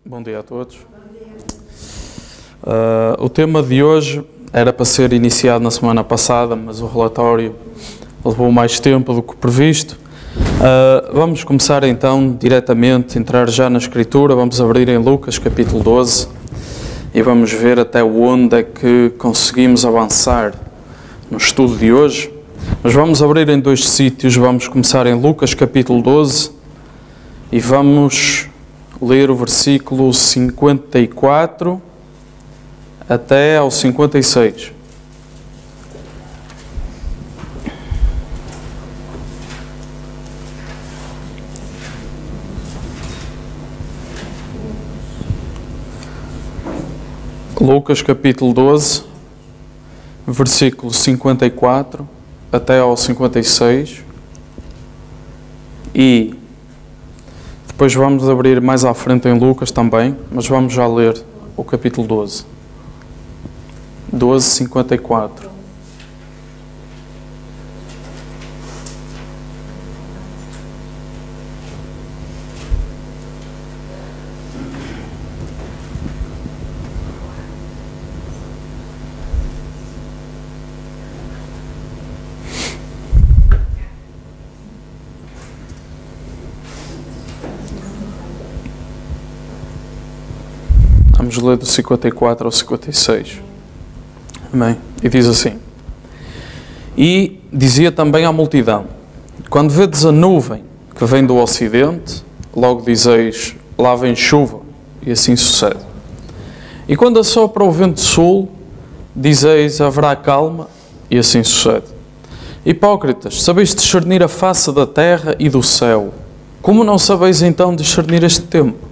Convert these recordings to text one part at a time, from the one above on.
Bom dia a todos. O tema de hoje era para ser iniciado na semana passada, mas o relatório levou mais tempo do que previsto. Vamos começar então diretamente, entrar já na Escritura. Vamos abrir em Lucas capítulo 12 e vamos ver até onde é que conseguimos avançar no estudo de hoje. Mas vamos abrir em dois sítios. Vamos começar em Lucas capítulo 12 e vamos ler o versículo 54 até ao 56. Lucas capítulo 12, versículo 54 até ao 56. E depois vamos abrir mais à frente em Lucas também, mas vamos já ler o capítulo 12. 12, 54. Vamos ler do 54 ao 56. Amém? E diz assim: E dizia também à multidão: Quando vedes a nuvem que vem do ocidente, logo dizeis, lá vem chuva, e assim sucede. E quando assopra o vento sul, dizeis, haverá calma, e assim sucede. Hipócritas, sabeis discernir a face da terra e do céu. Como não sabeis então discernir este tempo?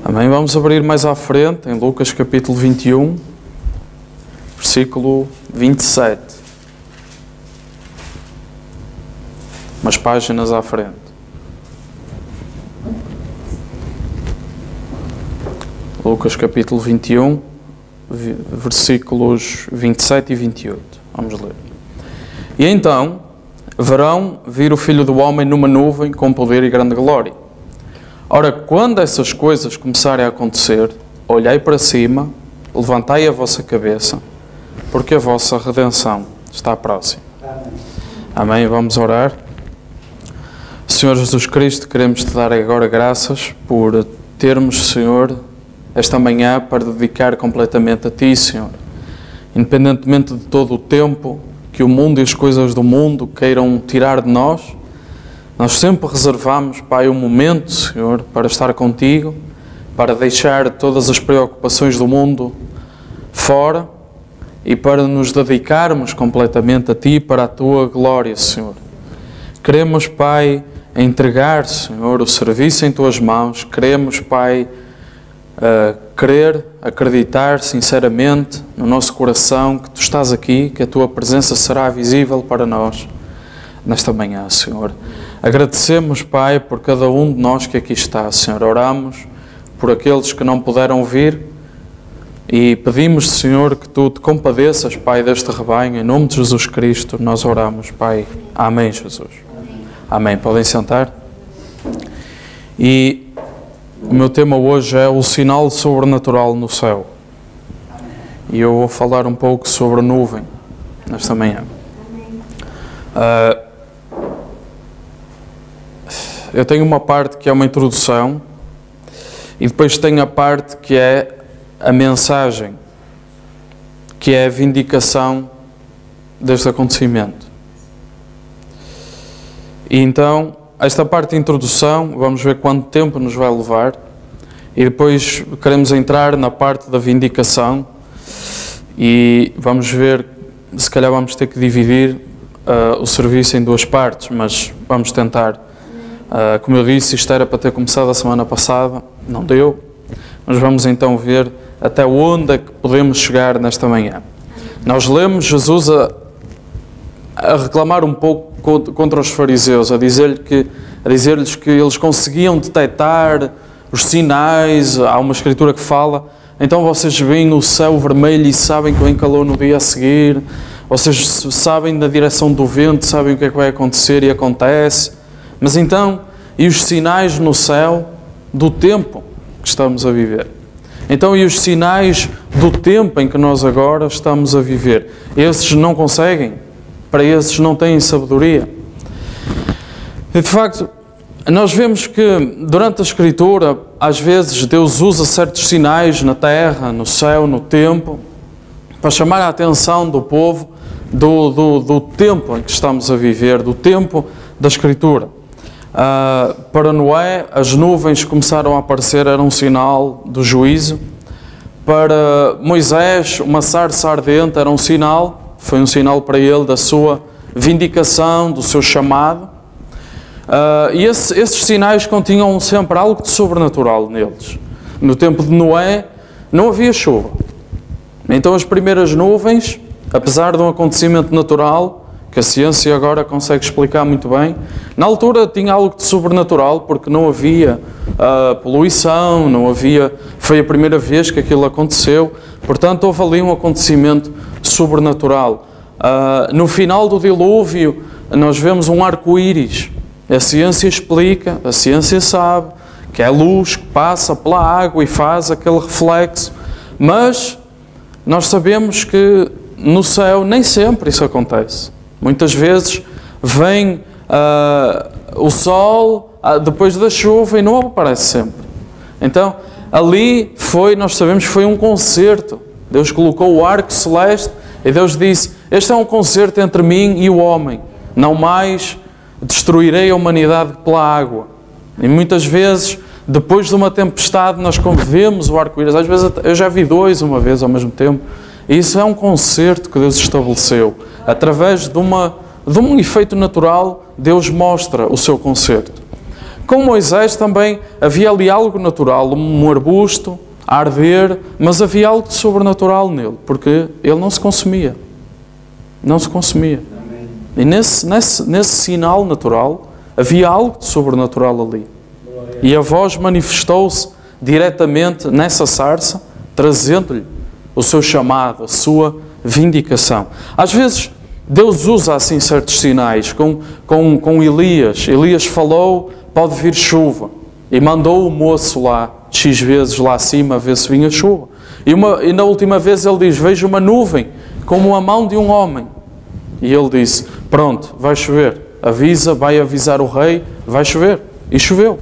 Amém? Vamos abrir mais à frente, em Lucas capítulo 21, versículo 27. Umas páginas à frente. Lucas capítulo 21, versículos 27 e 28. Vamos ler. E então verão vir o Filho do Homem numa nuvem com poder e grande glória. Ora, quando essas coisas começarem a acontecer, olhai para cima, levantai a vossa cabeça, porque a vossa redenção está próxima. Amém. Vamos orar. Senhor Jesus Cristo, queremos-te dar agora graças por termos, Senhor, esta manhã para dedicar completamente a Ti, Senhor. Independentemente de todo o tempo que o mundo e as coisas do mundo queiram tirar de nós, nós sempre reservamos, Pai, um momento, Senhor, para estar contigo, para deixar todas as preocupações do mundo fora e para nos dedicarmos completamente a Ti, para a Tua glória, Senhor. Queremos, Pai, entregar, Senhor, o serviço em Tuas mãos. Queremos, Pai, querer, acreditar sinceramente no nosso coração que Tu estás aqui, que a Tua presença será visível para nós nesta manhã, Senhor. Agradecemos, Pai, por cada um de nós que aqui está, Senhor. Oramos por aqueles que não puderam vir e pedimos, Senhor, que Tu te compadeças, Pai, deste rebanho. Em nome de Jesus Cristo, nós oramos, Pai. Amém, Jesus. Amém. Podem sentar. E o meu tema hoje é o sinal sobrenatural no céu. E eu vou falar um pouco sobre a nuvem nesta manhã. Eu tenho uma parte que é uma introdução e depois tenho a parte que é a mensagem, que é a vindicação deste acontecimento. E então, esta parte de introdução, vamos ver quanto tempo nos vai levar e depois queremos entrar na parte da vindicação e vamos ver, se calhar vamos ter que dividir o serviço em duas partes, mas vamos tentar. Como eu disse, isto era para ter começado a semana passada, não deu, mas vamos então ver até onde é que podemos chegar nesta manhã. Nós lemos Jesus a reclamar um pouco contra os fariseus, a dizer-lhes que eles conseguiam detectar os sinais. Há uma escritura que fala, então vocês veem o céu vermelho e sabem que vem calor no dia a seguir, vocês sabem da direção do vento, sabem o que é que vai acontecer e acontece. Mas então, e os sinais no céu? do tempo que estamos a viver. Então, e os sinais do tempo em que nós agora estamos a viver? Esses não conseguem? Para esses não têm sabedoria? E de facto, nós vemos que durante a Escritura, às vezes Deus usa certos sinais na terra, no céu, no tempo, para chamar a atenção do povo do tempo em que estamos a viver, do tempo da Escritura. Para Noé, as nuvens começaram a aparecer, era um sinal do juízo. Para Moisés, uma sarça ardente era um sinal, foi um sinal para ele da sua vindicação, do seu chamado. E esses sinais continham sempre algo de sobrenatural neles. No tempo de Noé, não havia chuva. Então as primeiras nuvens, apesar de um acontecimento natural, que a ciência agora consegue explicar muito bem, na altura tinha algo de sobrenatural, porque não havia poluição, não havia... Foi a primeira vez que aquilo aconteceu, portanto houve ali um acontecimento sobrenatural. No final do dilúvio, nós vemos um arco-íris. A ciência explica, a ciência sabe, que é luz que passa pela água e faz aquele reflexo, mas nós sabemos que no céu nem sempre isso acontece. Muitas vezes vem o sol depois da chuva e não aparece sempre. Então, ali nós sabemos que foi um concerto. Deus colocou o arco celeste e Deus disse: este é um concerto entre mim e o homem. Não mais destruirei a humanidade pela água. E muitas vezes, depois de uma tempestade, nós vemos o arco-íris. Às vezes, eu já vi dois uma vez ao mesmo tempo. E isso é um concerto que Deus estabeleceu. Através de um efeito natural, Deus mostra o seu concerto. Com Moisés também havia ali algo natural, um arbusto a arder, mas havia algo de sobrenatural nele, porque ele não se consumia. Não se consumia. E nesse sinal natural, havia algo de sobrenatural ali. E a voz manifestou-se diretamente nessa sarça, trazendo-lhe o seu chamado, a sua vindicação. Às vezes, Deus usa assim certos sinais, com Elias. Elias falou, pode vir chuva. E mandou o moço lá, X vezes lá acima, a ver se vinha chuva. E na última vez ele diz, vejo uma nuvem, como a mão de um homem. E ele disse, pronto, vai chover. Vai avisar o rei, vai chover. E choveu.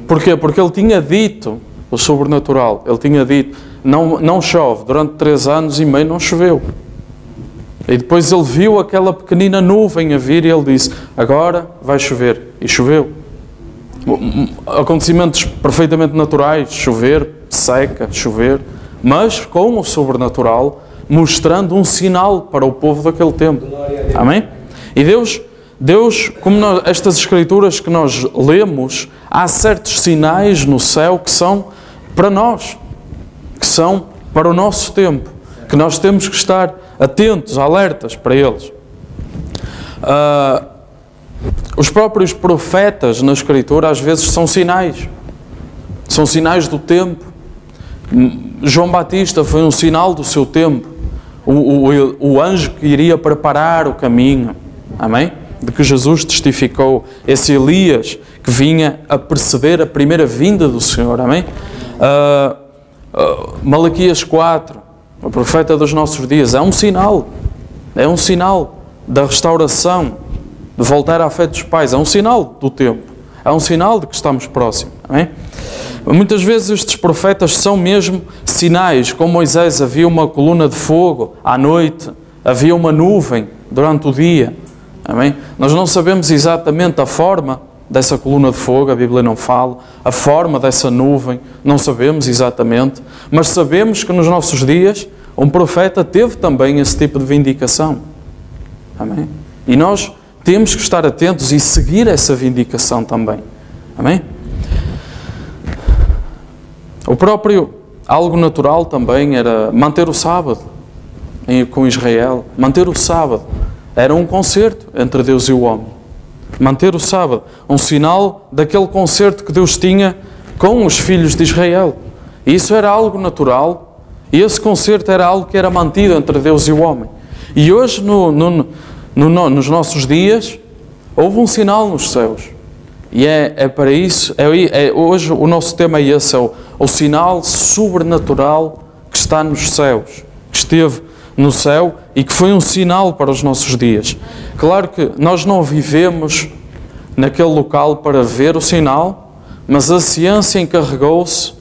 Porquê? Porque ele tinha dito o sobrenatural. Ele tinha dito, não chove. Durante 3 anos e meio não choveu. E depois ele viu aquela pequenina nuvem a vir e ele disse, agora vai chover. E choveu. Acontecimentos perfeitamente naturais, chover, seca, chover, mas com o sobrenatural, mostrando um sinal para o povo daquele tempo. Amém? E Deus, como estas escrituras que nós lemos, há certos sinais no céu que são para nós, que são para o nosso tempo, que nós temos que estar atentos, alertas para eles. Os próprios profetas na Escritura às vezes são sinais do tempo. João Batista foi um sinal do seu tempo, o anjo que iria preparar o caminho, amém? De que Jesus testificou, esse Elias que vinha a preceder a primeira vinda do Senhor, amém? Malaquias 4, o profeta dos nossos dias, é um sinal da restauração, de voltar à fé dos pais, é um sinal do tempo, é um sinal de que estamos próximos, amém? Muitas vezes estes profetas são mesmo sinais, como Moisés havia uma coluna de fogo à noite, havia uma nuvem durante o dia, amém? Nós não sabemos exatamente a forma dessa coluna de fogo, a Bíblia não fala, a forma dessa nuvem, não sabemos exatamente, mas sabemos que nos nossos dias um profeta teve também esse tipo de vindicação, amém? E nós temos que estar atentos e seguir essa vindicação também. Amém? O próprio, algo natural também era manter o sábado com Israel. Manter o sábado. Era um concerto entre Deus e o homem. Manter o sábado. Um sinal daquele concerto que Deus tinha com os filhos de Israel. E isso era algo natural. E esse concerto era algo que era mantido entre Deus e o homem. E hoje, nos nossos dias, houve um sinal nos céus. E é para isso, hoje o nosso tema é esse, é o sinal sobrenatural que está nos céus, que esteve no céu e que foi um sinal para os nossos dias. Claro que nós não vivemos naquele local para ver o sinal, mas a ciência encarregou-se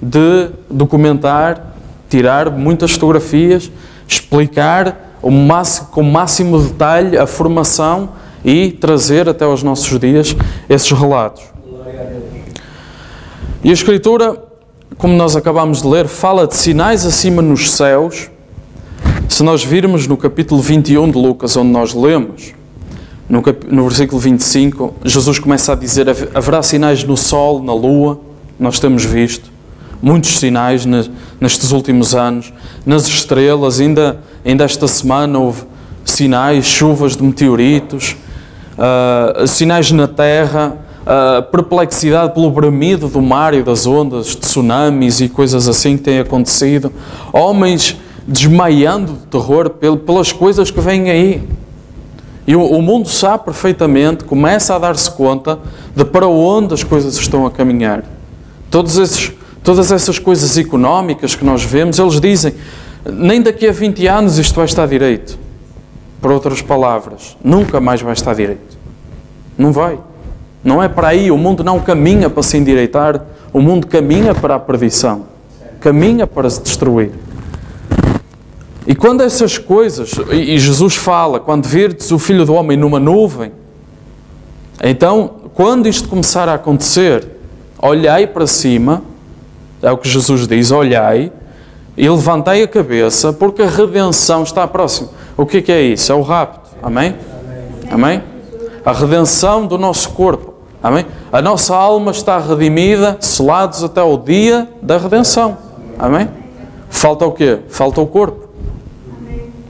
de documentar, tirar muitas fotografias, explicar com o máximo detalhe a formação e trazer até aos nossos dias esses relatos. E a Escritura, como nós acabamos de ler, fala de sinais acima nos céus. Se nós virmos no capítulo 21 de Lucas, onde nós lemos, no versículo 25, Jesus começa a dizer: haverá sinais no sol, na lua. Nós temos visto muitos sinais nestes últimos anos, nas estrelas. Ainda esta semana houve sinais, chuvas de meteoritos, sinais na terra, perplexidade pelo bramido do mar e das ondas, tsunamis e coisas assim que têm acontecido, homens desmaiando de terror pelas coisas que vêm aí. E o mundo sabe perfeitamente, começa a dar-se conta de para onde as coisas estão a caminhar. Todas essas coisas económicas que nós vemos, eles dizem, nem daqui a 20 anos isto vai estar direito. Por outras palavras, nunca mais vai estar direito. Não vai. Não é para aí. O mundo não caminha para se endireitar. O mundo caminha para a perdição. Caminha para se destruir. E quando essas coisas, e Jesus fala, quando virdes o Filho do Homem numa nuvem, então, quando isto começar a acontecer, olhai para cima, é o que Jesus diz, olhai, e levantai a cabeça, porque a redenção está próxima. O que é isso? É o rapto. Amém? Amém? A redenção do nosso corpo. Amém? A nossa alma está redimida, selados até o dia da redenção. Amém? Falta o quê? Falta o corpo.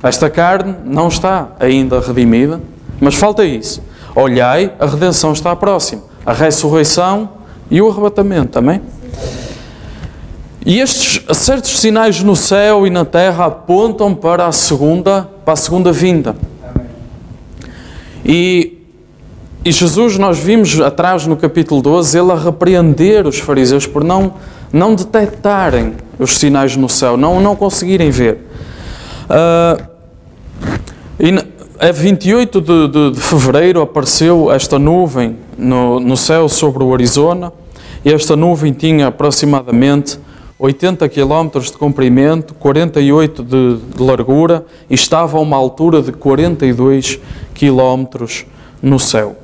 Esta carne não está ainda redimida, mas falta isso. Olhai, a redenção está próxima. A ressurreição e o arrebatamento. Amém? E estes certos sinais no céu e na terra apontam para a segunda vinda. E Jesus, nós vimos atrás no capítulo 12, ele a repreender os fariseus por não detectarem os sinais no céu, não conseguirem ver. A 28 de fevereiro apareceu esta nuvem no céu sobre o Arizona, e esta nuvem tinha aproximadamente 80 km de comprimento, 48 de largura, e estava a uma altura de 42 km no céu.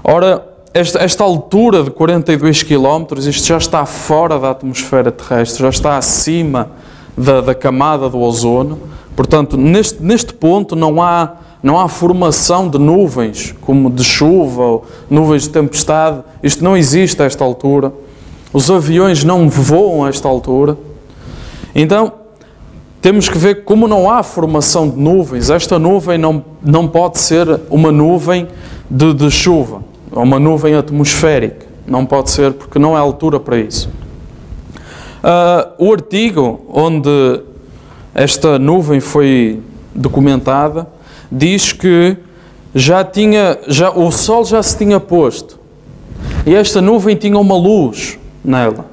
Ora, esta altura de 42 km, isto já está fora da atmosfera terrestre, já está acima da camada do ozono. Portanto, neste ponto não há formação de nuvens, como de chuva ou nuvens de tempestade. Isto não existe a esta altura. Os aviões não voam a esta altura. Então, temos que ver como não há formação de nuvens. Esta nuvem não pode ser uma nuvem de chuva, ou uma nuvem atmosférica. Não pode ser, porque não é altura para isso. O artigo onde esta nuvem foi documentada diz que o sol já se tinha posto e esta nuvem tinha uma luz nela.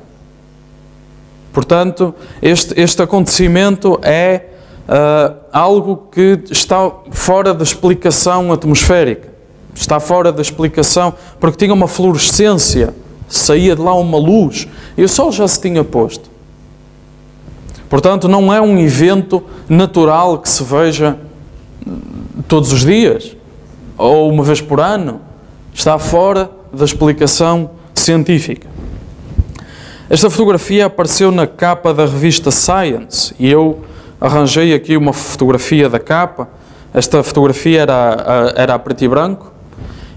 Portanto, este acontecimento é algo que está fora da explicação atmosférica. Está fora da explicação, porque tinha uma fluorescência, saía de lá uma luz e o sol já se tinha posto. Portanto, não é um evento natural que se veja todos os dias ou uma vez por ano. Está fora da explicação científica. Esta fotografia apareceu na capa da revista Science e eu arranjei aqui uma fotografia da capa. Esta fotografia era a preto e branco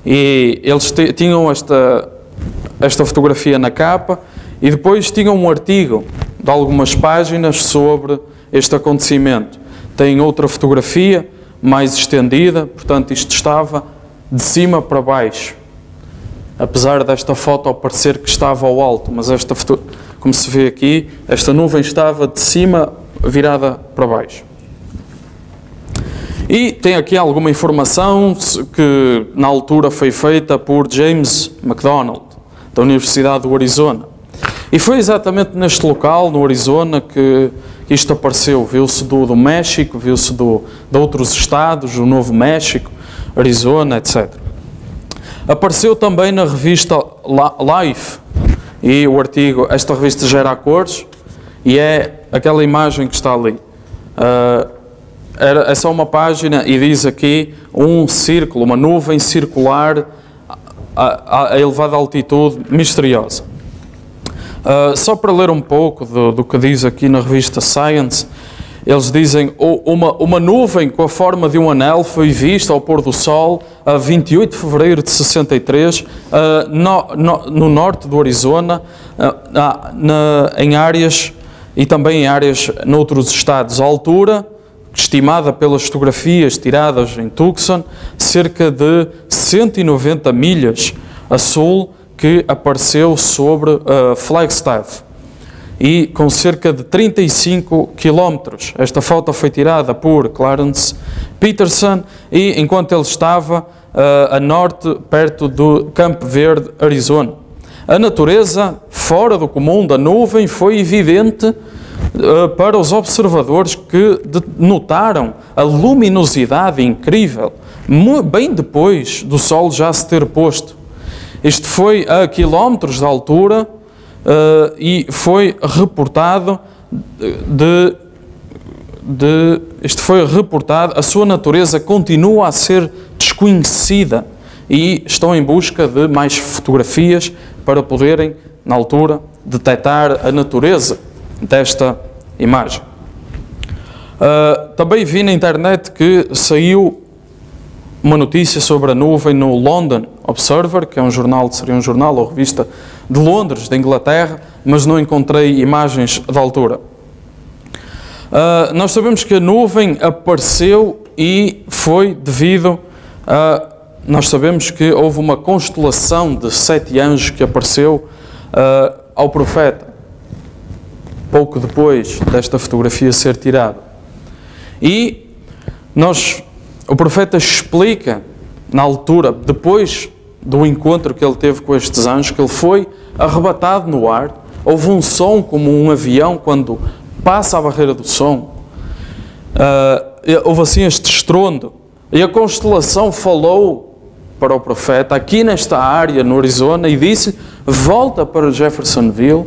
e eles tinham esta fotografia na capa e depois tinham um artigo de algumas páginas sobre este acontecimento. Tem outra fotografia mais estendida, portanto isto estava de cima para baixo. Apesar desta foto parecer que estava ao alto, mas como se vê aqui, esta nuvem estava de cima virada para baixo. E tem aqui alguma informação que na altura foi feita por James McDonald, da Universidade do Arizona. E foi exatamente neste local, no Arizona, que isto apareceu. Viu-se do México, viu-se de outros estados, o Novo México, Arizona, etc. Apareceu também na revista Life, e o artigo, esta revista já era a cores, e é aquela imagem que está ali. É só uma página e diz aqui um círculo, uma nuvem circular a elevada altitude misteriosa. Só para ler um pouco do que diz aqui na revista Science, eles dizem: uma nuvem com a forma de um anel foi vista ao pôr do sol a 28 de fevereiro de 63 no norte do Arizona, em áreas e também em áreas noutros estados. A altura, estimada pelas fotografias tiradas em Tucson, cerca de 190 milhas a sul, que apareceu sobre Flagstaff, e com cerca de 35 quilómetros. Esta foto foi tirada por Clarence Peterson, e enquanto ele estava a norte, perto do Campo Verde, Arizona. A natureza fora do comum da nuvem foi evidente para os observadores, que notaram a luminosidade incrível bem depois do sol já se ter posto. Isto foi a quilómetros de altura e foi reportado a sua natureza continua a ser desconhecida, e estão em busca de mais fotografias para poderem, na altura, detectar a natureza desta imagem. Também vi na internet que saiu uma notícia sobre a nuvem no London Observer, que é seria um jornal ou revista de Londres, da Inglaterra, mas não encontrei imagens da altura. Nós sabemos que a nuvem apareceu e foi devido a... Nós sabemos que houve uma constelação de 7 anjos que apareceu ao profeta, pouco depois desta fotografia ser tirada. E o profeta explica, na altura, depois do encontro que ele teve com estes anjos, que ele foi arrebatado no ar. Houve um som como um avião quando passa a barreira do som. Houve assim este estrondo. E a constelação falou para o profeta, aqui nesta área, no Arizona, e disse: volta para Jeffersonville,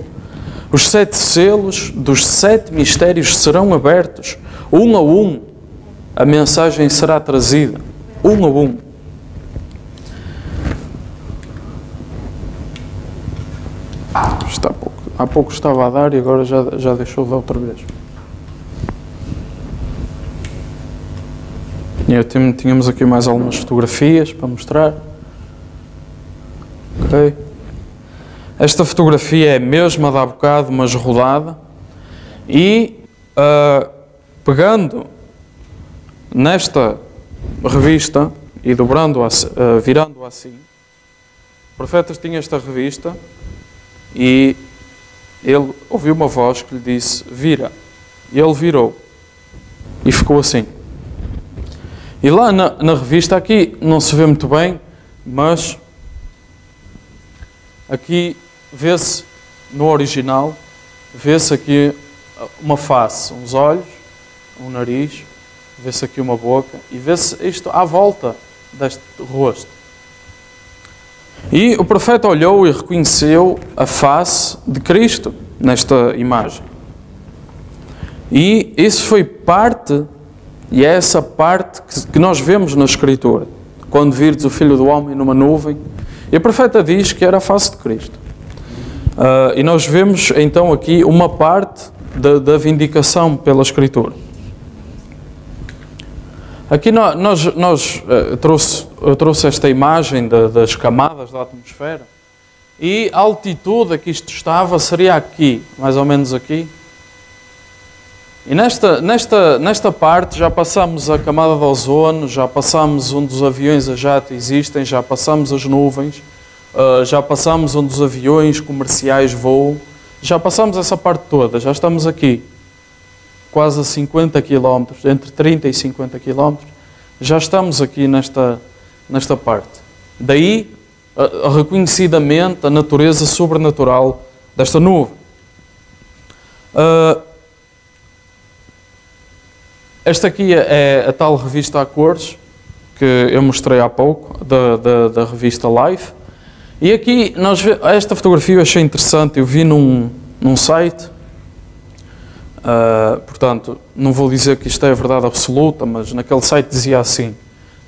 os 7 selos dos 7 mistérios serão abertos, um a um. A mensagem será trazida, um a um. Há pouco estava a dar e agora já deixou de dar outra vez. E tínhamos aqui mais algumas fotografias para mostrar. Ok. Esta fotografia é a mesma de há bocado, mas rodada. E pegando nesta revista e virando assim, o profeta tinha esta revista e ele ouviu uma voz que lhe disse: vira. E ele virou e ficou assim. E lá na revista, aqui não se vê muito bem, mas aqui vê-se, no original, vê-se aqui uma face, uns olhos, um nariz, vê-se aqui uma boca e vê-se isto à volta deste rosto. E o profeta olhou e reconheceu a face de Cristo nesta imagem. E isso foi parte, e é essa parte que nós vemos na Escritura. Quando virdes o Filho do Homem numa nuvem, e o profeta diz que era a face de Cristo. E nós vemos então aqui uma parte da vindicação pela Escritura. Aqui eu trouxe esta imagem das camadas da atmosfera, e a altitude a que isto estava seria aqui, mais ou menos aqui. E nesta parte já passamos a camada de ozono, já passamos onde os aviões a jato existem, já passamos as nuvens, já passamos onde os aviões comerciais voam, já passamos essa parte toda, já estamos aqui, quase a 50 km, entre 30 e 50 km, já estamos aqui nesta parte. Daí, reconhecidamente, a natureza sobrenatural desta nuvem. Esta aqui é a tal revista a cores que eu mostrei há pouco, da revista Life. E aqui, esta fotografia eu achei interessante, eu vi num site, portanto, não vou dizer que isto é a verdade absoluta, mas naquele site dizia assim,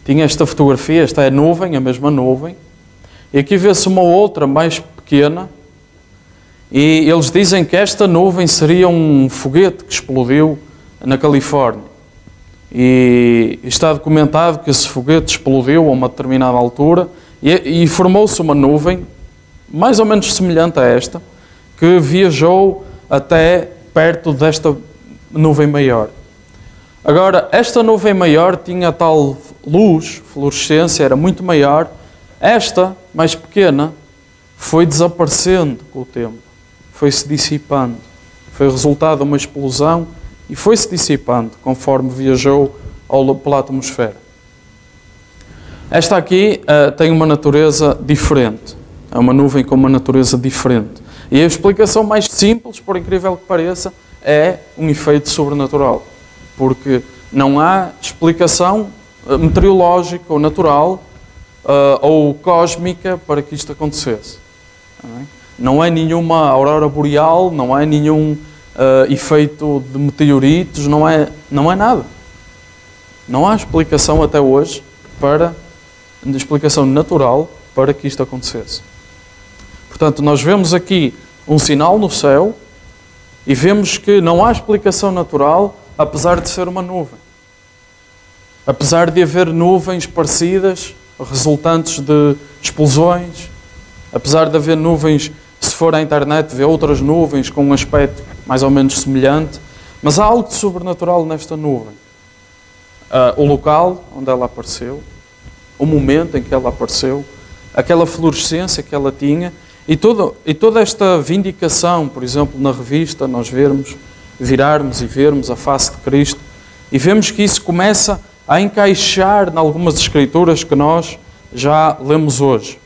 tinha esta fotografia, esta é a nuvem, a mesma nuvem, e aqui vê-se uma outra mais pequena, e eles dizem que esta nuvem seria um foguete que explodiu na Califórnia. E está documentado que esse foguete explodiu a uma determinada altura e formou-se uma nuvem, mais ou menos semelhante a esta, que viajou até perto desta nuvem maior. Agora, esta nuvem maior tinha tal luz, fluorescência, era muito maior. Esta, mais pequena, foi desaparecendo com o tempo, foi-se dissipando. Foi resultado de uma explosão e foi-se dissipando conforme viajou pela atmosfera. Esta aqui tem uma natureza diferente. É uma nuvem com uma natureza diferente. E a explicação mais simples, por incrível que pareça, é um efeito sobrenatural. Porque não há explicação meteorológica ou natural ou cósmica para que isto acontecesse. Não é nenhuma aurora boreal, não é nenhum efeito de meteoritos, não é nada. Não há explicação até hoje explicação natural para que isto acontecesse. Portanto, nós vemos aqui um sinal no céu e vemos que não há explicação natural, apesar de ser uma nuvem. Apesar de haver nuvens parecidas, resultantes de explosões, apesar de haver nuvens, se for à internet, vê outras nuvens com um aspecto mais ou menos semelhante, mas há algo de sobrenatural nesta nuvem. O local onde ela apareceu, o momento em que ela apareceu, aquela fluorescência que ela tinha, e toda esta vindicação, por exemplo, na revista, nós virarmos e vermos a face de Cristo, e vemos que isso começa a encaixar em algumas escrituras que nós já lemos hoje.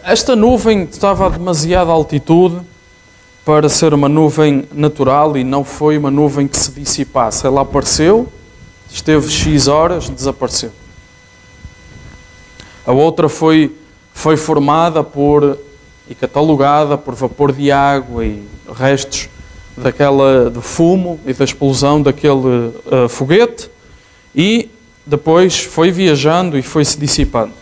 Esta nuvem estava a demasiada altitude para ser uma nuvem natural e não foi uma nuvem que se dissipasse. Ela apareceu, esteve X horas, desapareceu. A outra foi formada e catalogada por vapor de água e restos do fumo e da explosão daquele foguete, e depois foi viajando e foi se dissipando.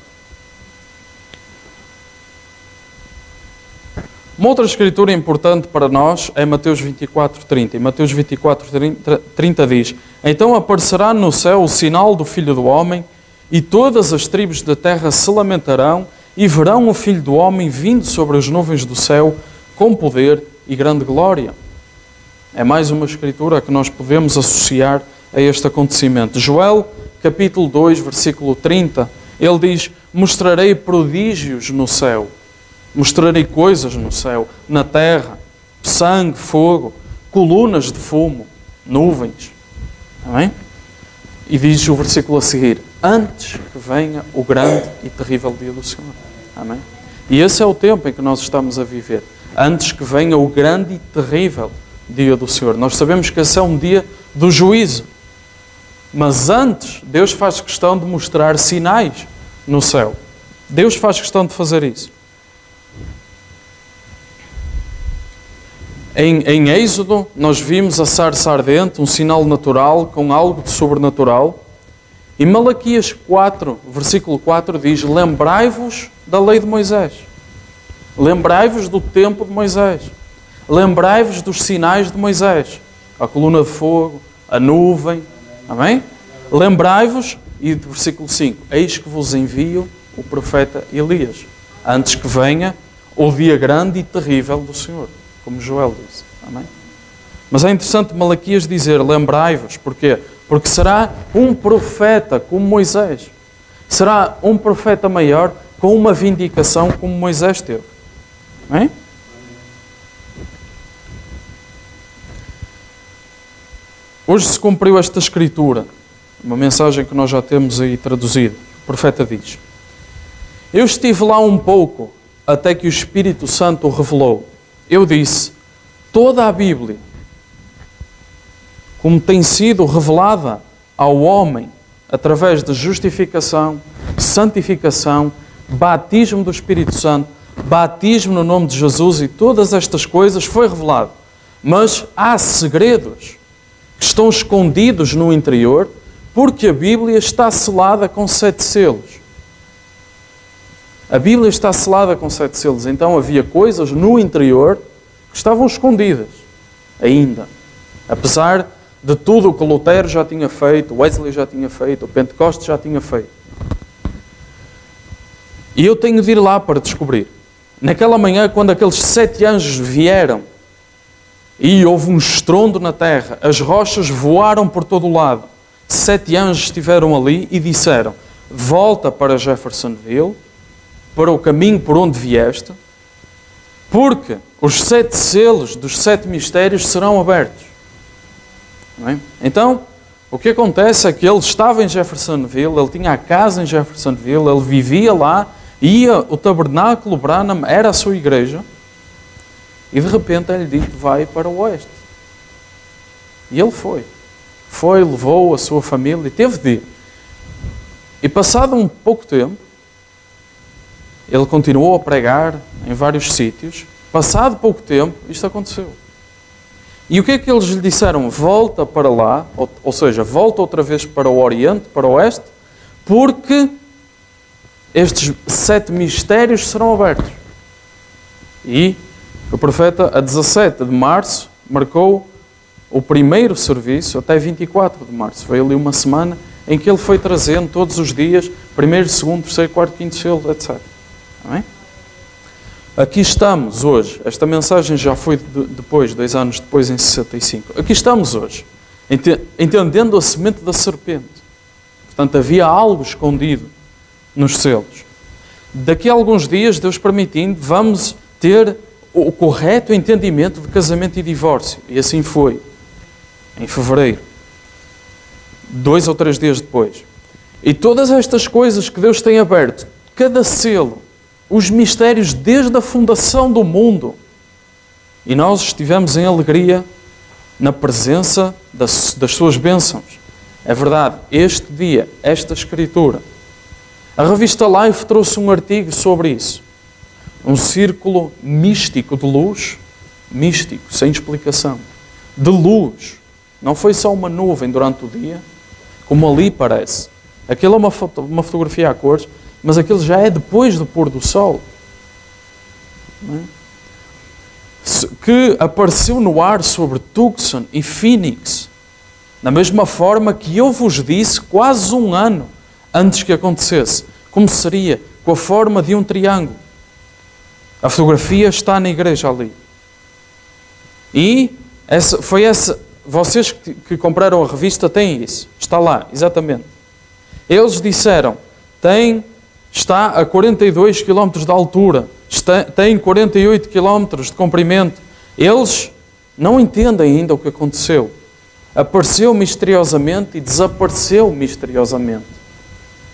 Uma outra escritura importante para nós é Mateus 24:30. E Mateus 24:30 diz: então aparecerá no céu o sinal do Filho do Homem, e todas as tribos da terra se lamentarão, e verão o Filho do Homem vindo sobre as nuvens do céu, com poder e grande glória. É mais uma escritura que nós podemos associar a este acontecimento. Joel, capítulo 2, versículo 30, ele diz: mostrarei prodígios no céu. Mostrarei coisas no céu, na terra, sangue, fogo, colunas de fumo, nuvens. Amém? E diz o versículo a seguir: antes que venha o grande e terrível dia do Senhor. Amém? E esse é o tempo em que nós estamos a viver. Antes que venha o grande e terrível dia do Senhor. Nós sabemos que esse é um dia do juízo. Mas antes, Deus faz questão de mostrar sinais no céu. Deus faz questão de fazer isso. Em Êxodo, nós vimos a sarça ardente, um sinal natural com algo de sobrenatural. E Malaquias 4, versículo 4 diz: lembrai-vos da lei de Moisés. Lembrai-vos do tempo de Moisés. Lembrai-vos dos sinais de Moisés. A coluna de fogo, a nuvem. Amém? Lembrai-vos, e versículo 5, eis que vos envio o profeta Elias, antes que venha o dia grande e terrível do Senhor. Como Joel disse. Amém? Mas é interessante Malaquias dizer: lembrai-vos. Porquê? Porque será um profeta como Moisés. Será um profeta maior com uma vindicação como Moisés teve. Amém? Hoje se cumpriu esta escritura, uma mensagem que nós já temos aí traduzida. O profeta diz: eu estive lá um pouco, até que o Espírito Santo o revelou. Eu disse: toda a Bíblia, como tem sido revelada ao homem, através de justificação, santificação, batismo do Espírito Santo, batismo no nome de Jesus e todas estas coisas, foi revelado. Mas há segredos que estão escondidos no interior, porque a Bíblia está selada com 7 selos. A Bíblia está selada com 7 selos. Então havia coisas no interior que estavam escondidas ainda. Apesar de tudo o que Lutero já tinha feito, Wesley já tinha feito, o Pentecostes já tinha feito. E eu tenho de ir lá para descobrir. Naquela manhã, quando aqueles 7 anjos vieram e houve um estrondo na terra, as rochas voaram por todo o lado. 7 anjos estiveram ali e disseram: volta para Jeffersonville, para o caminho por onde vieste, porque os 7 selos dos 7 mistérios serão abertos. Não é? Então, o que acontece é que ele estava em Jeffersonville, ele tinha a casa em Jeffersonville, ele vivia lá, ia, o tabernáculo Branham era a sua igreja, e de repente ele disse: vai para o oeste. E ele foi. Foi, levou a sua família e teve de ir. E passado um pouco tempo, ele continuou a pregar em vários sítios. Passado pouco tempo, isto aconteceu. E o que é que eles lhe disseram? Volta para lá, ou seja, volta outra vez para o Oriente, para o Oeste, porque estes 7 mistérios serão abertos. E o profeta, a 17 de março, marcou o primeiro serviço até 24 de março. Foi ali uma semana em que ele foi trazendo todos os dias, primeiro, segundo, terceiro, quarto, quinto selo, etc. Amém? Aqui estamos hoje. Esta mensagem já foi depois, 2 anos depois, em 65. Aqui estamos hoje, entendendo a semente da serpente. Portanto, havia algo escondido nos selos. Daqui a alguns dias, Deus permitindo, vamos ter o correto entendimento de casamento e divórcio. E assim foi, em fevereiro. 2 ou 3 dias depois. E todas estas coisas que Deus tem aberto, cada selo, os mistérios desde a fundação do mundo. E nós estivemos em alegria na presença das suas bênçãos. É verdade, este dia, esta escritura. A revista Life trouxe um artigo sobre isso. Um círculo místico de luz, místico, sem explicação, de luz. Não foi só uma nuvem durante o dia, como ali parece. Aquilo é uma fotografia a cores, mas aquilo já é depois do pôr do sol. Não é? Que apareceu no ar sobre Tucson e Phoenix, da mesma forma que eu vos disse quase 1 ano antes que acontecesse, como seria com a forma de um triângulo. A fotografia está na igreja ali. E vocês que compraram a revista têm isso. Está lá, exatamente. Eles disseram, está a 42 km de altura, tem 48 km de comprimento. Eles não entendem ainda o que aconteceu. Apareceu misteriosamente e desapareceu misteriosamente.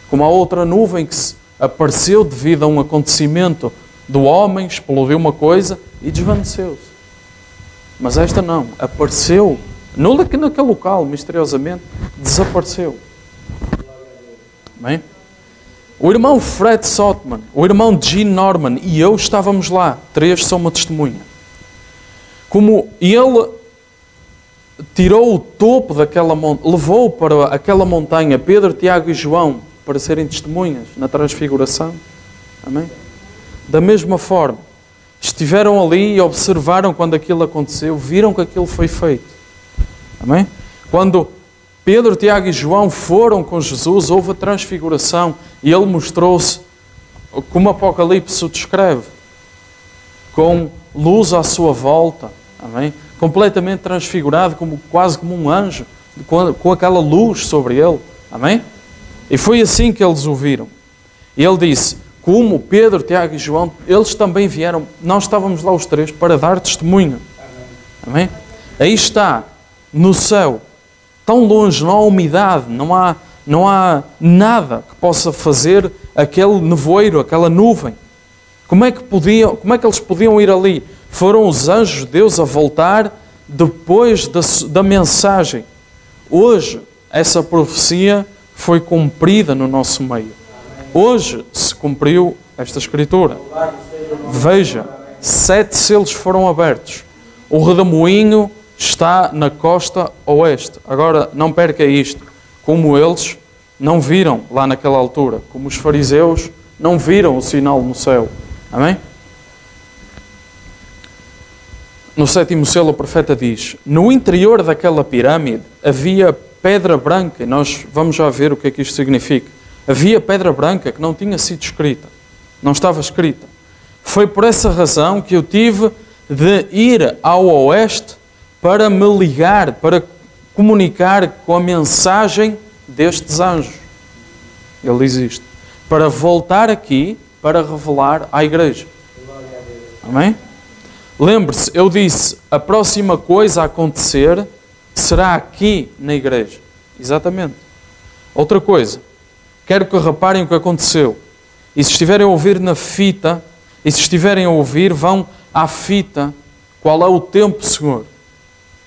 Como a outra nuvem que apareceu devido a um acontecimento do homem, explodiu uma coisa e desvaneceu-se. Mas esta não, apareceu, não naquele local, misteriosamente, desapareceu. Bem? O irmão Fred Sotman, o irmão Gene Norman e eu estávamos lá. 3 são uma testemunha. Como ele tirou o topo daquela montanha, levou para aquela montanha Pedro, Tiago e João para serem testemunhas na transfiguração. Amém? Da mesma forma, estiveram ali e observaram quando aquilo aconteceu, viram que aquilo foi feito. Amém? Quando Pedro, Tiago e João foram com Jesus, houve a transfiguração e ele mostrou-se, como o Apocalipse o descreve, com luz à sua volta, amém? Completamente transfigurado, quase como um anjo, com aquela luz sobre ele. Amém? E foi assim que eles o viram. E ele disse, como Pedro, Tiago e João, eles também vieram, nós estávamos lá os 3 para dar testemunho. Amém? Aí está, no céu, tão longe, não há umidade, não há nada que possa fazer aquele nevoeiro, aquela nuvem. Como é que eles podiam ir ali? Foram os anjos de Deus a voltar depois da mensagem. Hoje, essa profecia foi cumprida no nosso meio. Hoje se cumpriu esta Escritura. Veja, 7 selos foram abertos. O redemoinho está na costa oeste. Agora, não perca isto. Como eles não viram lá naquela altura, como os fariseus não viram o sinal no céu. Amém? No 7º selo o profeta diz: no interior daquela pirâmide havia pedra branca, e nós vamos já ver o que é que isto significa. Havia pedra branca que não tinha sido escrita, não estava escrita. Foi por essa razão que eu tive de ir ao oeste para me ligar, para comunicar com a mensagem destes anjos. Ele diz isto. Para voltar aqui, para revelar à igreja. Amém? Lembre-se, eu disse, a próxima coisa a acontecer será aqui na igreja. Exatamente. Outra coisa, quero que reparem o que aconteceu. E se estiverem a ouvir na fita, e se estiverem a ouvir, vão à fita, qual é o tempo, Senhor?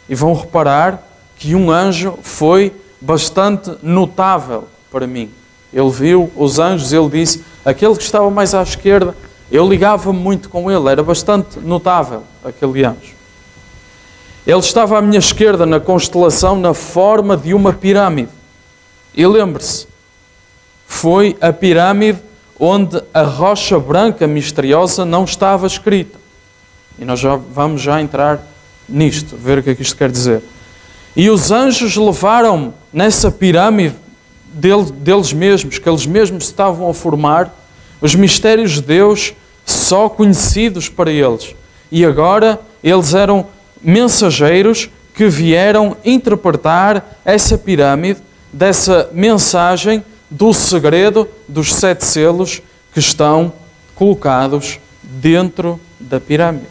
E vão reparar que um anjo foi bastante notável para mim. Ele viu os anjos, ele disse, aquele que estava mais à esquerda, eu ligava-me muito com ele, era bastante notável aquele anjo. Ele estava à minha esquerda na constelação na forma de uma pirâmide. E lembre-se, foi a pirâmide onde a rocha branca misteriosa não estava escrita. E nós vamos entrar nisto, ver o que é que isto quer dizer. E os anjos levaram-me nessa pirâmide deles mesmos, que eles mesmos estavam a formar, os mistérios de Deus só conhecidos para eles. E agora eles eram mensageiros que vieram interpretar essa pirâmide, dessa mensagem do segredo dos 7 selos que estão colocados dentro da pirâmide.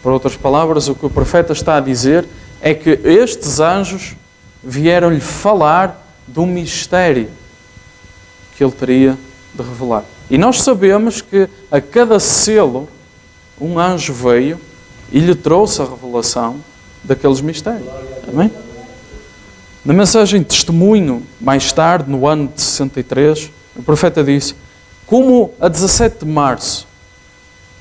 Por outras palavras, o que o profeta está a dizer é que estes anjos vieram-lhe falar do mistério que ele teria de revelar. E nós sabemos que a cada selo um anjo veio e lhe trouxe a revelação daqueles mistérios. Amém? Na mensagem de testemunho, mais tarde, no ano de 63, o profeta disse, como a 17 de março,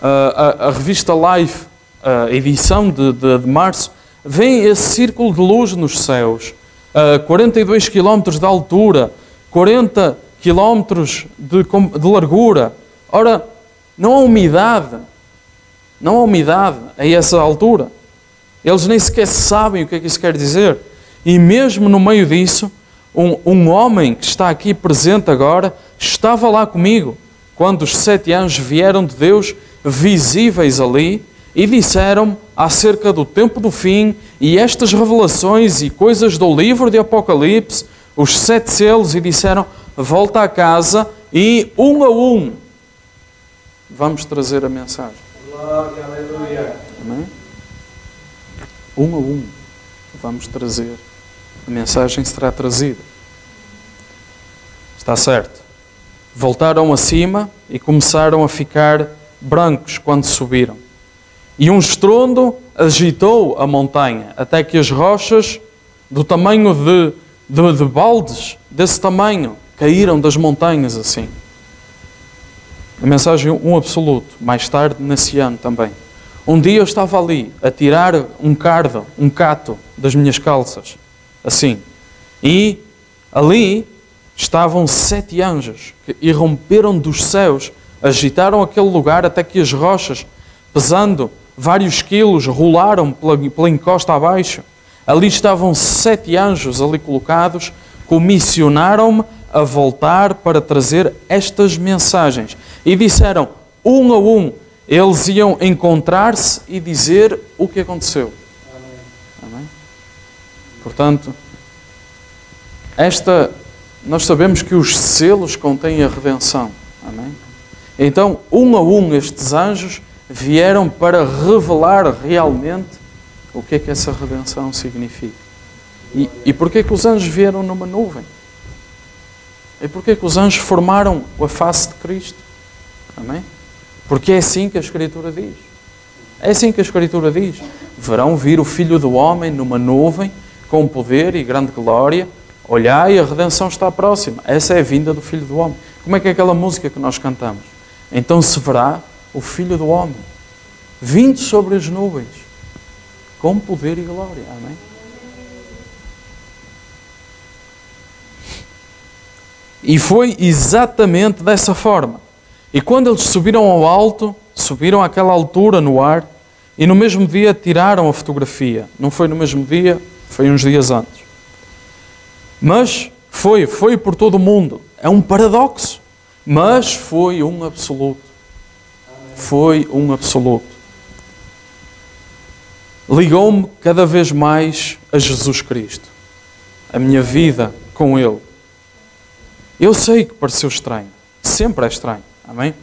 a revista Life, a edição de março, vem esse círculo de luz nos céus, 42 km de altura, 40 km de largura. Ora, não há umidade a essa altura. Eles nem sequer sabem o que é que isso quer dizer. E mesmo no meio disso, um homem que está aqui presente agora, estava lá comigo, quando os 7 anjos vieram de Deus, visíveis ali, e disseram-me acerca do tempo do fim, e estas revelações e coisas do livro de Apocalipse, os 7 selos, e disseram, volta a casa e um a um vamos trazer a mensagem. Glória, aleluia. Amém? Um a um vamos trazer. A mensagem será trazida. Está certo. Voltaram acima e começaram a ficar brancos quando subiram. E um estrondo agitou a montanha, até que as rochas, do tamanho de baldes, desse tamanho, caíram das montanhas assim. A mensagem um absoluto, mais tarde nesse ano também. Um dia eu estava ali a tirar um cato das minhas calças, assim. E ali estavam 7 anjos que irromperam dos céus, agitaram aquele lugar até que as rochas, pesando vários quilos, rolaram pela encosta abaixo. Ali estavam 7 anjos ali colocados, comissionaram-me a voltar para trazer estas mensagens. E disseram, um a um, eles iam encontrar-se e dizer o que aconteceu. Amém? Portanto, nós sabemos que os selos contêm a redenção. Amém? Então, um a um, estes anjos vieram para revelar realmente o que é que essa redenção significa. E porquê que os anjos vieram numa nuvem? E porquê que os anjos formaram a face de Cristo? Amém? Porque é assim que a Escritura diz. É assim que a Escritura diz. Verão vir o Filho do Homem numa nuvem, com poder e grande glória. Olhai, a redenção está próxima. Essa é a vinda do Filho do Homem. Como é aquela música que nós cantamos? Então se verá o Filho do Homem, vindo sobre as nuvens, com poder e glória. Amém? E foi exatamente dessa forma. E quando eles subiram ao alto, subiram àquela altura no ar, e no mesmo dia tiraram a fotografia. Não foi no mesmo dia, foi uns dias antes. Mas foi por todo o mundo. É um paradoxo, mas foi um absoluto. Foi um absoluto. Ligou-me cada vez mais a Jesus Cristo. A minha vida com Ele. Eu sei que pareceu estranho. Sempre é estranho. Amém?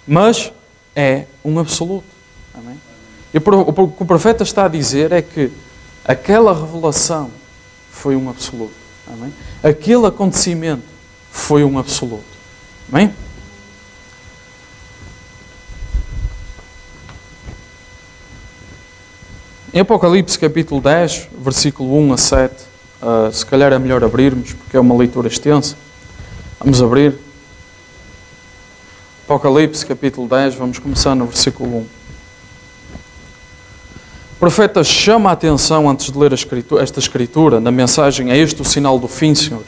Mas é um absoluto. Amém? E o que o profeta está a dizer é que aquela revelação foi um absoluto. Amém? Aquele acontecimento foi um absoluto. Amém? Em Apocalipse capítulo 10, versículo 1 a 7, se calhar é melhor abrirmos, porque é uma leitura extensa. Vamos abrir. Apocalipse capítulo 10, vamos começar no versículo 1. O profeta chama a atenção, antes de ler esta escritura, na mensagem "É este o sinal do fim, Senhor".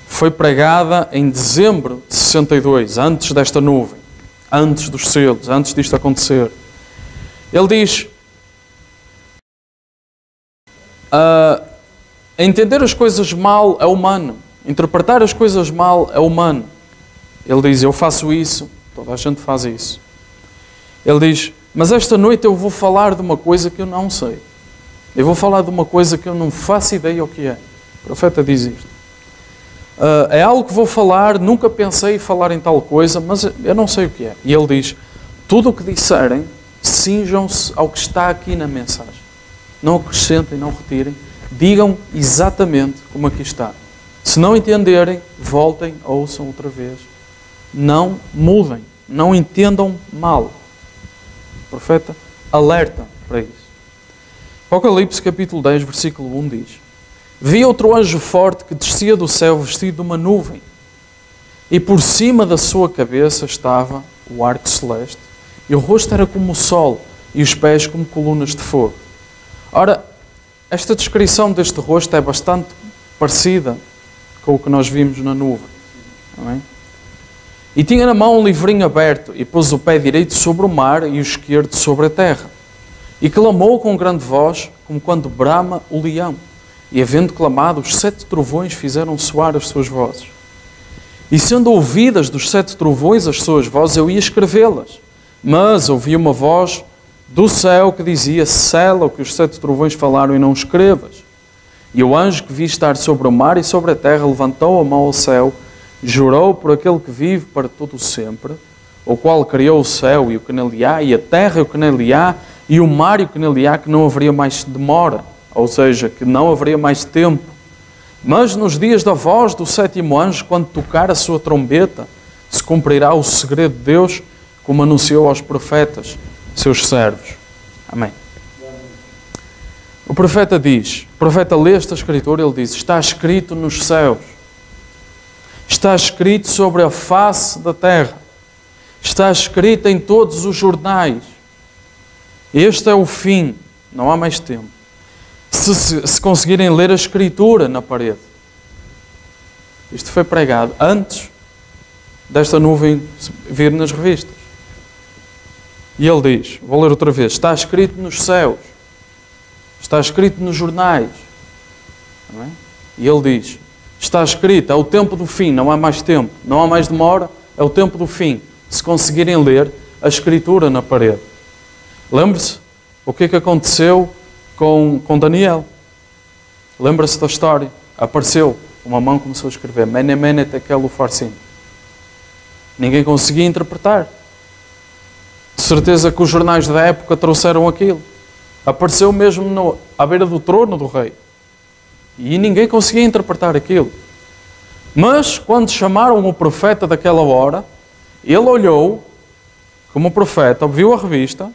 Foi pregada em dezembro de 62, antes desta nuvem, antes dos selos, antes disto acontecer. Ele diz: entender as coisas mal é humano, interpretar as coisas mal é humano. Ele diz: eu faço isso, toda a gente faz isso. Ele diz: mas esta noite eu vou falar de uma coisa que eu não sei. Eu vou falar de uma coisa que eu não faço ideia o que é. O profeta diz isto. É algo que vou falar, nunca pensei em falar em tal coisa, mas eu não sei o que é. E ele diz: tudo o que disserem, cinjam-se ao que está aqui na mensagem. Não acrescentem, não retirem. Digam exatamente como aqui está. Se não entenderem, voltem, ouçam outra vez. Não mudem, não entendam mal. O profeta alerta para isso. Apocalipse capítulo 10, versículo 1 diz: vi outro anjo forte que descia do céu vestido de uma nuvem, e por cima da sua cabeça estava o arco celeste, e o rosto era como o sol, e os pés como colunas de fogo. Ora, esta descrição deste rosto é bastante parecida com o que nós vimos na nuvem. Amém? E tinha na mão um livrinho aberto, e pôs o pé direito sobre o mar e o esquerdo sobre a terra. E clamou com grande voz, como quando brama o leão. E havendo clamado, os 7 trovões fizeram soar as suas vozes. E sendo ouvidas dos 7 trovões as suas vozes, eu ia escrevê-las. Mas ouvi uma voz do céu que dizia: sela o que os 7 trovões falaram e não escrevas. E o anjo que vi estar sobre o mar e sobre a terra levantou a mão ao céu, jurou por aquele que vive para todo o sempre, o qual criou o céu e o que nele há, e a terra e o que nele há, e o mar e o que nele há, que não haveria mais demora, ou seja, que não haveria mais tempo. Mas nos dias da voz do 7º anjo, quando tocar a sua trombeta, se cumprirá o segredo de Deus, como anunciou aos profetas, seus servos. Amém. O profeta lê esta escritura, ele diz: está escrito nos céus, está escrito sobre a face da terra, está escrito em todos os jornais. Este é o fim, não há mais tempo. Se conseguirem ler a escritura na parede. Isto foi pregado antes desta nuvem vir nas revistas. E ele diz, vou ler outra vez: está escrito nos céus, está escrito nos jornais. Não é? E ele diz: está escrito, é o tempo do fim, não há mais tempo, não há mais demora, é o tempo do fim. Se conseguirem ler a escritura na parede. Lembre-se o que é que aconteceu com Daniel. Lembra-se da história? Apareceu, uma mão começou a escrever: Mene, Mene, Tekel, Ufarsin. Ninguém conseguia interpretar. De certeza que os jornais da época trouxeram aquilo. Apareceu mesmo à beira do trono do rei. E ninguém conseguia interpretar aquilo. Mas, quando chamaram o profeta daquela hora, ele olhou como profeta, viu a revista,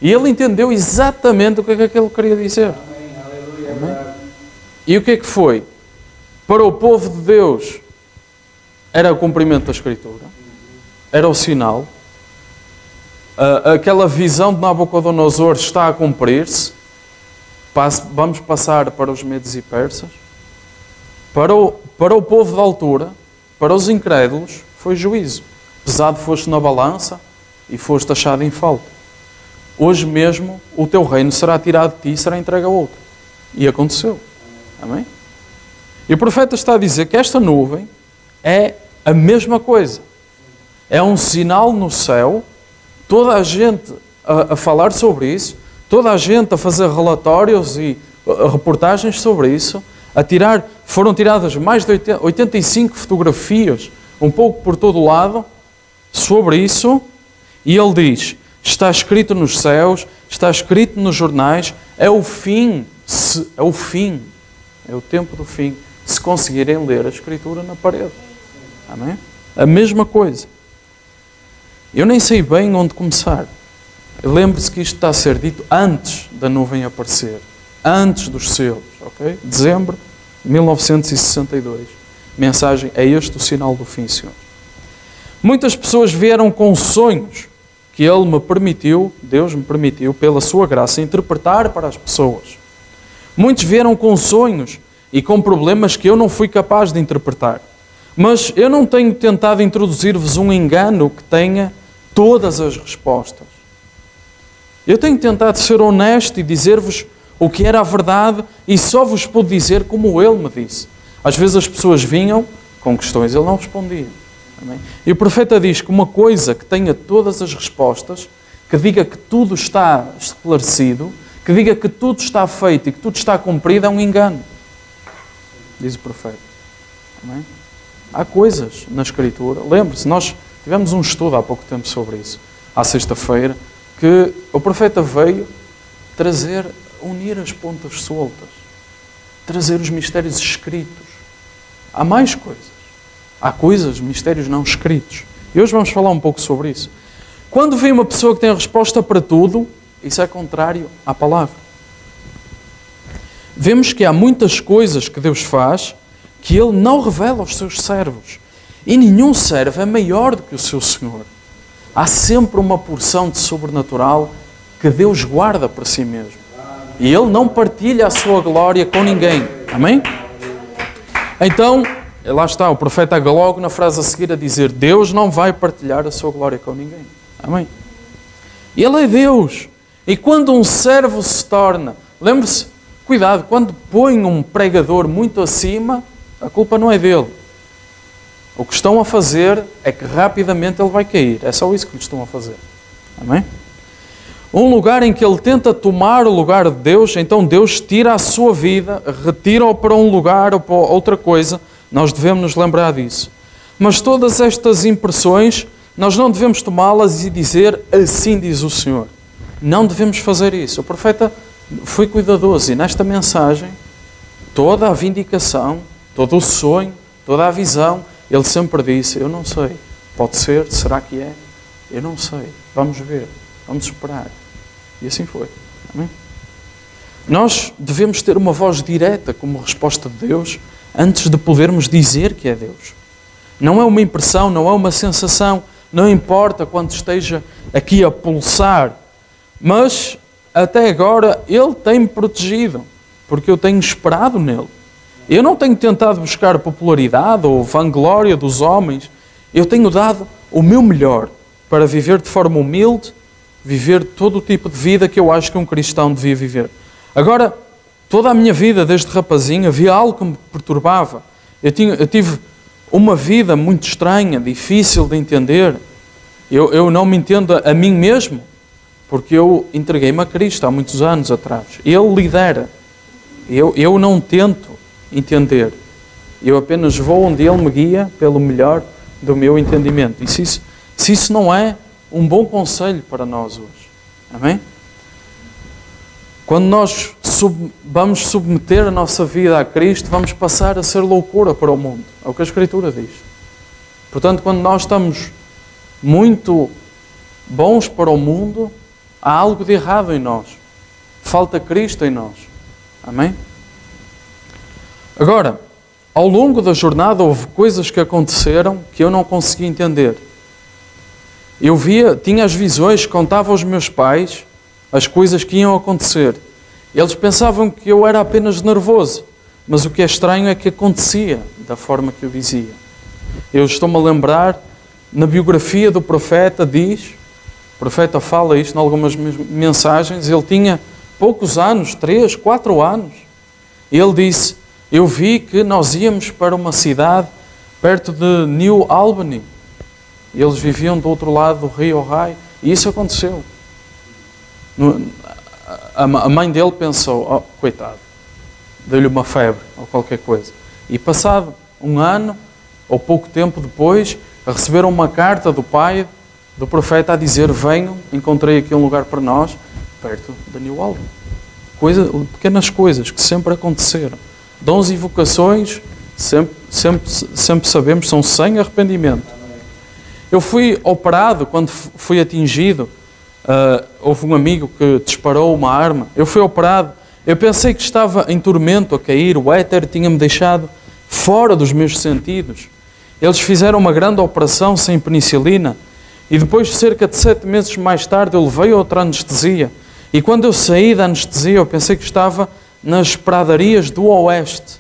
e ele entendeu exatamente o que é que aquilo queria dizer. Amém. Aleluia. Amém. E o que é que foi? Para o povo de Deus, era o cumprimento da Escritura, era o sinal. Aquela visão de Nabucodonosor está a cumprir-se. Vamos passar para os medos e persas. Para o povo da altura, para os incrédulos, foi juízo. Pesado foste na balança e foste achado em falta. Hoje mesmo o teu reino será tirado de ti e será entregue a outro. E aconteceu. Amém? E o profeta está a dizer que esta nuvem é a mesma coisa. É um sinal no céu, toda a gente a falar sobre isso, toda a gente a fazer relatórios e reportagens sobre isso, foram tiradas mais de 85 fotografias, um pouco por todo o lado, sobre isso, e ele diz, está escrito nos céus, está escrito nos jornais, é o fim, é o tempo do fim, se conseguirem ler a Escritura na parede. Amém? A mesma coisa. Eu nem sei bem onde começar. Lembre-se que isto está a ser dito antes da nuvem aparecer, antes dos selos, ok? Dezembro de 1962. Mensagem, é este o sinal do fim, Senhor. Muitas pessoas vieram com sonhos que Ele me permitiu, Deus me permitiu, pela sua graça, interpretar para as pessoas. Muitos vieram com sonhos e com problemas que eu não fui capaz de interpretar. Mas eu não tenho tentado introduzir-vos um engano que tenha todas as respostas. Eu tenho tentado ser honesto e dizer-vos o que era a verdade e só vos pude dizer como Ele me disse. Às vezes as pessoas vinham com questões, Ele não respondia. Amém? E o profeta diz que uma coisa que tenha todas as respostas, que diga que tudo está esclarecido, que diga que tudo está feito e que tudo está cumprido, é um engano. Diz o profeta. Amém? Há coisas na Escritura. Lembre-se, nós tivemos um estudo há pouco tempo sobre isso, à sexta-feira, que o profeta veio unir as pontas soltas, trazer os mistérios escritos. Há mais coisas. Há coisas, mistérios não escritos. E hoje vamos falar um pouco sobre isso. Quando vem uma pessoa que tem a resposta para tudo, isso é contrário à palavra. Vemos que há muitas coisas que Deus faz que Ele não revela aos seus servos. E nenhum servo é maior do que o seu Senhor. Há sempre uma porção de sobrenatural que Deus guarda para si mesmo. E Ele não partilha a sua glória com ninguém. Amém? Então, lá está, o profeta logo na frase a seguir a dizer, Deus não vai partilhar a sua glória com ninguém. Amém? Ele é Deus. E quando um servo se torna, lembre-se, cuidado, quando põe um pregador muito acima, a culpa não é dele. O que estão a fazer é que rapidamente ele vai cair. É só isso que lhe estão a fazer. Amém? Um lugar em que ele tenta tomar o lugar de Deus, então Deus tira a sua vida, retira-o para um lugar ou para outra coisa. Nós devemos nos lembrar disso. Mas todas estas impressões, nós não devemos tomá-las e dizer, assim diz o Senhor. Não devemos fazer isso. O profeta foi cuidadoso e nesta mensagem, toda a vindicação, todo o sonho, toda a visão, ele sempre disse, eu não sei, pode ser, será que é? Eu não sei, vamos ver, vamos esperar. E assim foi. Amém? Nós devemos ter uma voz direta como resposta de Deus antes de podermos dizer que é Deus. Não é uma impressão, não é uma sensação, não importa quando esteja aqui a pulsar, mas até agora Ele tem-me protegido, porque eu tenho esperado nele. Eu não tenho tentado buscar popularidade ou vanglória dos homens. Eu tenho dado o meu melhor para viver de forma humilde, viver todo o tipo de vida que eu acho que um cristão devia viver. Agora, toda a minha vida, desde rapazinho, havia algo que me perturbava. Eu tive uma vida muito estranha, difícil de entender. Eu não me entendo a mim mesmo, porque eu entreguei-me a Cristo há muitos anos atrás. Ele lidera. Eu não tento entender. Eu apenas vou onde Ele me guia pelo melhor do meu entendimento. E se isso não é um bom conselho para nós hoje. Amém? Quando nós vamos submeter a nossa vida a Cristo, vamos passar a ser loucura para o mundo. É o que a Escritura diz. Portanto, quando nós estamos muito bons para o mundo, há algo de errado em nós. Falta Cristo em nós. Amém? Agora, ao longo da jornada houve coisas que aconteceram que eu não conseguia entender. Eu tinha as visões, contava aos meus pais as coisas que iam acontecer. Eles pensavam que eu era apenas nervoso, mas o que é estranho é que acontecia da forma que eu dizia. Eu estou-me a lembrar, na biografia do profeta diz, o profeta fala isto em algumas mensagens, ele tinha poucos anos, 3, 4 anos. Ele disse, eu vi que nós íamos para uma cidade perto de New Albany. Eles viviam do outro lado do rio Ohio. E isso aconteceu. A mãe dele pensou, oh, coitado, deu-lhe uma febre ou qualquer coisa. E passado um ano, ou pouco tempo depois, receberam uma carta do pai do profeta a dizer, venham, encontrei aqui um lugar para nós, perto de New Albany. Pequenas coisas que sempre aconteceram. Dons e vocações, sempre sabemos, são sem arrependimento. Eu fui operado quando fui atingido. Houve um amigo que disparou uma arma. Eu fui operado. Eu pensei que estava em tormento a cair. O éter tinha-me deixado fora dos meus sentidos. Eles fizeram uma grande operação sem penicilina. E depois, cerca de 7 meses mais tarde, eu levei outra anestesia. E quando eu saí da anestesia, eu pensei que estava nas pradarias do oeste.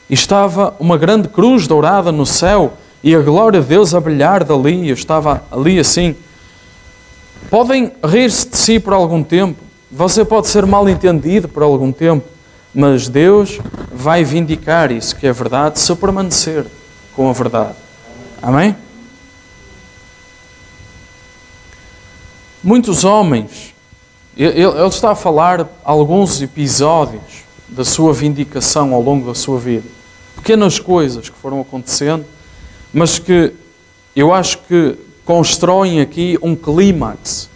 E estava uma grande cruz dourada no céu. E a glória de Deus a brilhar dali. Eu estava ali assim. Podem rir-se de si por algum tempo. Você pode ser mal entendido por algum tempo. Mas Deus vai vindicar isso que é verdade se permanecer com a verdade. Amém? Muitos homens, ele está a falar alguns episódios da sua vindicação ao longo da sua vida. Pequenas coisas que foram acontecendo, mas que eu acho que constroem aqui um clímax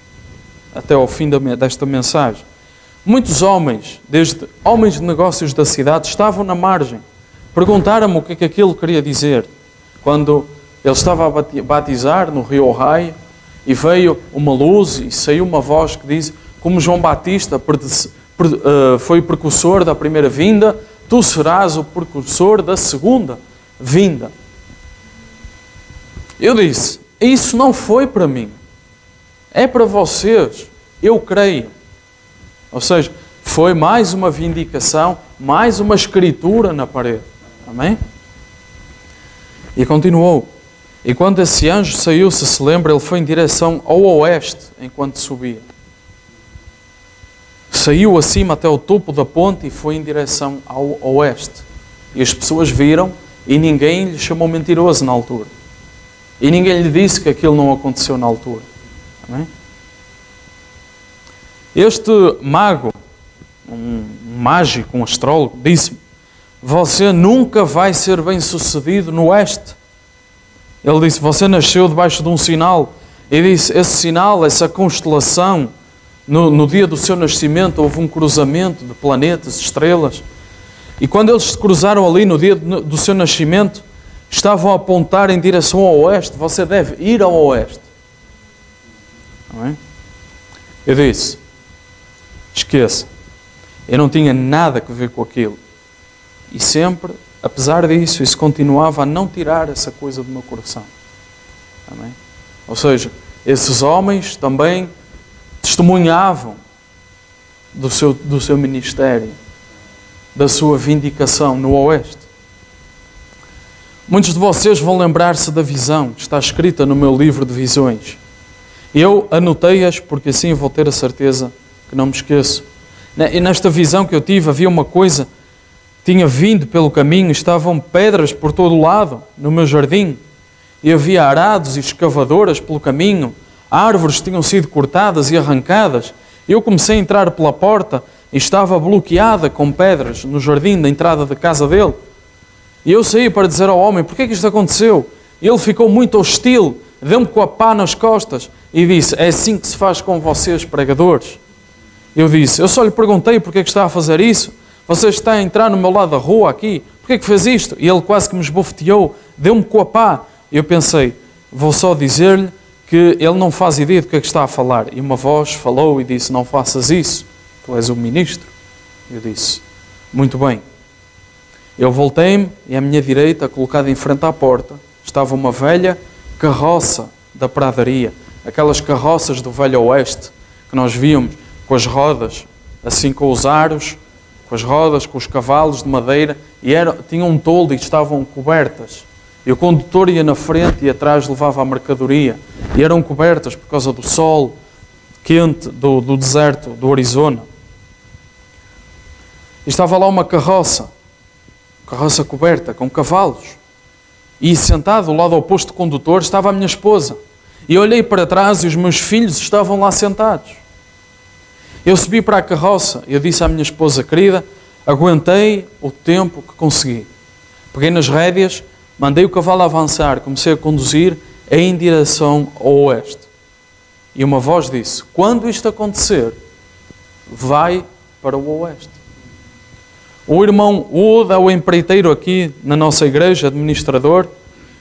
até ao fim desta mensagem. Muitos homens, desde homens de negócios da cidade, estavam na margem. Perguntaram-me o que é que aquilo queria dizer. Quando ele estava a batizar no rio Ohio, e veio uma luz e saiu uma voz que diz, como João Batista foi precursor da primeira vinda, tu serás o precursor da segunda vinda. Eu disse, isso não foi para mim. É para vocês. Eu creio. Ou seja, foi mais uma vindicação, mais uma escritura na parede. Amém? E continuou. E quando esse anjo saiu, se lembra, ele foi em direção ao oeste enquanto subia. Saiu acima até o topo da ponte e foi em direção ao oeste. E as pessoas viram e ninguém lhe chamou mentiroso na altura. E ninguém lhe disse que aquilo não aconteceu na altura. Amém? Este mago, um mágico, um astrólogo, disse-me, você nunca vai ser bem sucedido no oeste. Ele disse, você nasceu debaixo de um sinal. E disse, esse sinal, essa constelação, no dia do seu nascimento houve um cruzamento de planetas, estrelas. E quando eles se cruzaram ali no dia do seu nascimento, estavam a apontar em direção ao oeste. Você deve ir ao oeste. Não é? Eu disse, esqueça. Eu não tinha nada a ver com aquilo. E sempre, apesar disso, isso continuava a não tirar essa coisa do meu coração. Amém? Ou seja, esses homens também testemunhavam do seu ministério, da sua vindicação no oeste. Muitos de vocês vão lembrar-se da visão que está escrita no meu livro de visões. Eu anotei-as porque assim vou ter a certeza que não me esqueço. E nesta visão que eu tive havia uma coisa, tinha vindo pelo caminho, estavam pedras por todo o lado no meu jardim e havia arados e escavadoras pelo caminho, árvores tinham sido cortadas e arrancadas. Eu comecei a entrar pela porta e estava bloqueada com pedras no jardim da entrada da casa dele. E eu saí para dizer ao homem, porquê que isto aconteceu? Ele ficou muito hostil, deu-me com a pá nas costas e disse, é assim que se faz com vocês, pregadores. Eu disse, eu só lhe perguntei porque é que está a fazer isso. Você está a entrar no meu lado da rua aqui. Porquê é que fez isto? E ele quase que me esbofeteou, deu-me com a pá. Eu pensei, vou só dizer-lhe que ele não faz ideia do que é que está a falar. E uma voz falou e disse, não faças isso, tu és o ministro. Eu disse, muito bem. Eu voltei-me e à minha direita, colocada em frente à porta, estava uma velha carroça da pradaria. Aquelas carroças do Velho Oeste que nós víamos com as rodas, assim com os aros, com as rodas, com os cavalos de madeira, e tinham um toldo e estavam cobertas. E o condutor ia na frente e atrás levava a mercadoria. E eram cobertas por causa do sol quente do deserto do Arizona. E estava lá uma carroça coberta com cavalos. E sentado ao lado oposto do condutor estava a minha esposa. E eu olhei para trás e os meus filhos estavam lá sentados. Eu subi para a carroça e eu disse à minha esposa querida, aguentei o tempo que consegui. Peguei nas rédeas, mandei o cavalo avançar, comecei a conduzir em direção ao oeste. E uma voz disse, quando isto acontecer, vai para o oeste. O irmão Wood é o empreiteiro aqui na nossa igreja, administrador.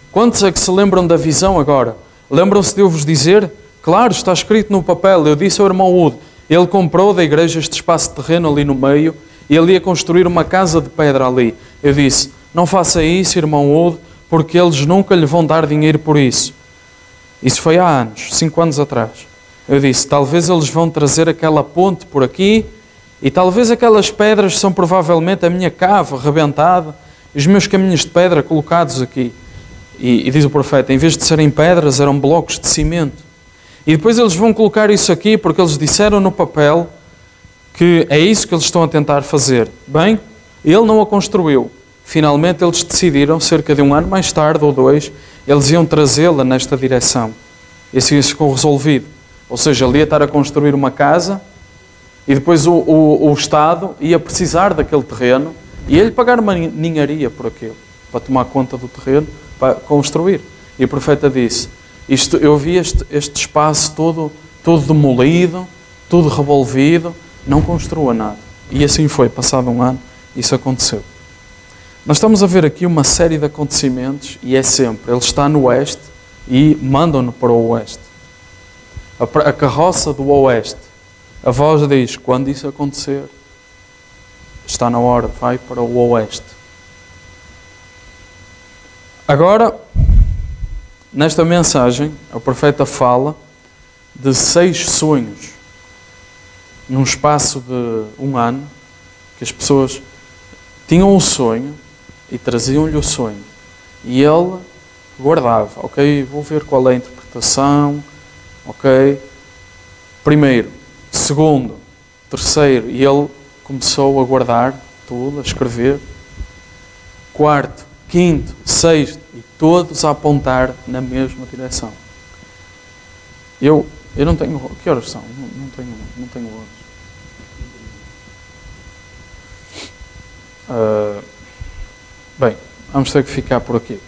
Quantos é que se lembram da visão agora? Lembram-se de eu vos dizer? Claro, está escrito no papel. Eu disse ao irmão Wood, ele comprou da igreja este espaço de terreno ali no meio e ele ia construir uma casa de pedra ali. Eu disse, não faça isso, irmão Wood, porque eles nunca lhe vão dar dinheiro por isso. Isso foi há anos, 5 anos atrás. Eu disse, talvez eles vão trazer aquela ponte por aqui e talvez aquelas pedras são provavelmente a minha cava rebentada e os meus caminhos de pedra colocados aqui. E diz o profeta, em vez de serem pedras, eram blocos de cimento. E depois eles vão colocar isso aqui porque eles disseram no papel que é isso que eles estão a tentar fazer. Bem, ele não a construiu. Finalmente eles decidiram, cerca de 1 ano mais tarde ou 2, eles iam trazê-la nesta direção. E assim isso ficou resolvido. Ou seja, ele ia estar a construir uma casa e depois o Estado ia precisar daquele terreno e ia-lhe pagar uma ninharia por aquilo, para tomar conta do terreno, para construir. E o profeta disse, eu vi este espaço todo demolido, tudo revolvido, não construa nada. E assim foi, passado 1 ano, isso aconteceu. Nós estamos a ver aqui uma série de acontecimentos e é sempre, ele está no oeste e mandam-no para o oeste. A carroça do oeste, a voz diz, quando isso acontecer, está na hora, vai para o oeste. Agora, nesta mensagem, o profeta fala de 6 sonhos num espaço de 1 ano, que as pessoas tinham um sonho e traziam-lhe o sonho. E ele guardava, ok, vou ver qual é a interpretação, ok, primeiro, segundo, terceiro, e ele começou a guardar tudo, a escrever, quarto, quinto, sexto, e todos a apontar na mesma direção. Eu não tenho... Que horas são? Não tenho horas. Bem, vamos ter que ficar por aqui.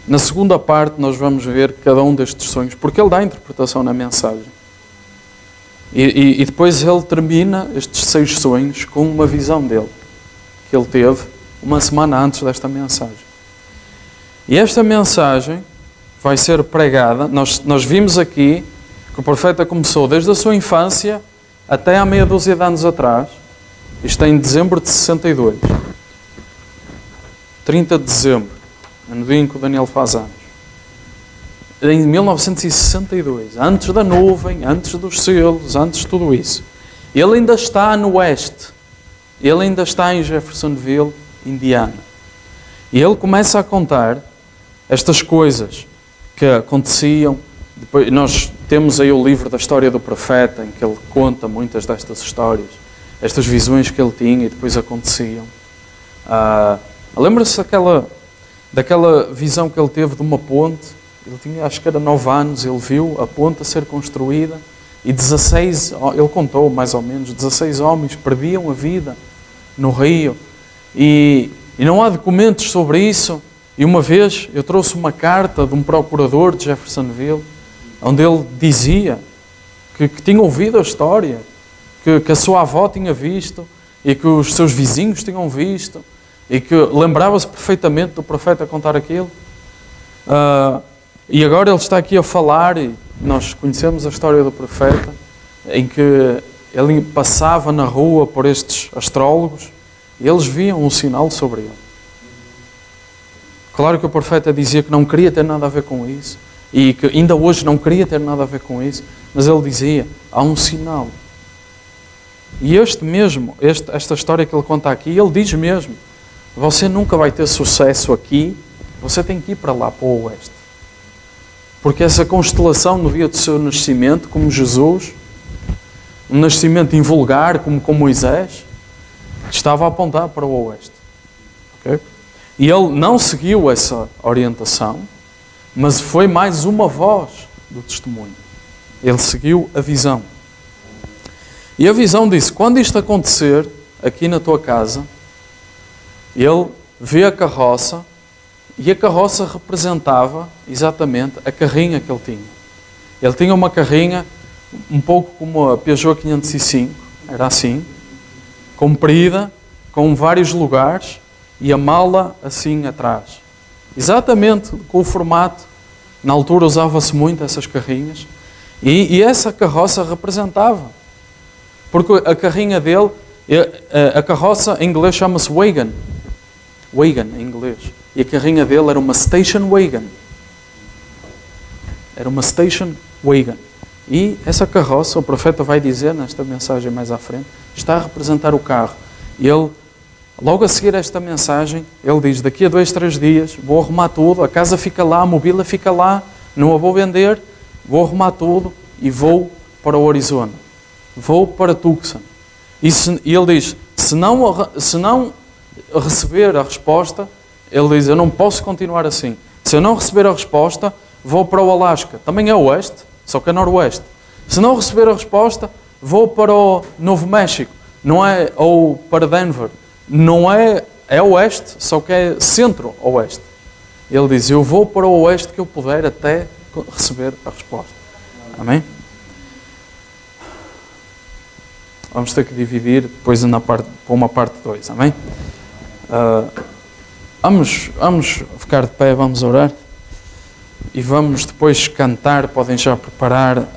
Na segunda parte nós vamos ver cada um destes sonhos, porque ele dá a interpretação na mensagem. E depois ele termina estes 6 sonhos com uma visão dele, que ele teve 1 semana antes desta mensagem. E esta mensagem vai ser pregada, nós vimos aqui que o profeta começou desde a sua infância até há meia dúzia de anos atrás. Isto é em dezembro de 62. 30 de dezembro, no dia em que o Daniel faz anos. Em 1962, antes da nuvem, antes dos selos, antes de tudo isso. Ele ainda está no oeste. Ele ainda está em Jeffersonville, Indiana. E ele começa a contar estas coisas que aconteciam. Depois, nós temos aí o livro da história do profeta, em que ele conta muitas destas histórias, estas visões que ele tinha e depois aconteciam. Lembra-se daquela visão que ele teve de uma ponte? Ele tinha, acho que era 9 anos, ele viu a ponte a ser construída e 16, ele contou mais ou menos, 16 homens perdiam a vida no rio. E não há documentos sobre isso. E uma vez eu trouxe uma carta de um procurador de Jeffersonville, onde ele dizia que tinha ouvido a história, que a sua avó tinha visto e que os seus vizinhos tinham visto e que lembrava-se perfeitamente do profeta contar aquilo. E agora ele está aqui a falar, e nós conhecemos a história do profeta, em que ele passava na rua por estes astrólogos e eles viam um sinal sobre ele. Claro que o profeta dizia que não queria ter nada a ver com isso e que ainda hoje não queria ter nada a ver com isso, mas ele dizia, há um sinal. E esta história que ele conta aqui, ele diz mesmo, você nunca vai ter sucesso aqui, você tem que ir para lá, para o oeste. Porque essa constelação no dia do seu nascimento, como Jesus, um nascimento invulgar, como com Moisés, estava a apontar para o oeste. Okay? E ele não seguiu essa orientação, mas foi mais uma voz do testemunho. Ele seguiu a visão. E a visão disse, quando isto acontecer, aqui na tua casa, ele vê a carroça, e a carroça representava exatamente a carrinha que ele tinha. Ele tinha uma carrinha um pouco como a Peugeot 505, era assim, comprida, com vários lugares e a mala assim atrás. Exatamente com o formato. Na altura usava-se muito essas carrinhas. E essa carroça representava. Porque a carrinha dele, a carroça em inglês chama-se wagon. Wagon em inglês. E a carrinha dele era uma station wagon. Era uma station wagon. E essa carroça, o profeta vai dizer nesta mensagem mais à frente, está a representar o carro. E ele, logo a seguir esta mensagem, ele diz, daqui a 2, 3 dias, vou arrumar tudo, a casa fica lá, a mobília fica lá, não a vou vender, vou arrumar tudo e vou para o Arizona. Vou para Tucson. E ele diz, se não receber a resposta, ele diz, eu não posso continuar assim. Se eu não receber a resposta, vou para o Alasca. Também é oeste, só que é noroeste. Se não receber a resposta, vou para o Novo México. Não é, ou para Denver. Não é, é oeste, só que é centro-oeste. Ele diz, eu vou para o oeste que eu puder até receber a resposta. Amém? Vamos ter que dividir depois para uma parte 2. Amém? Vamos ficar de pé, vamos orar. E vamos depois cantar, podem já preparar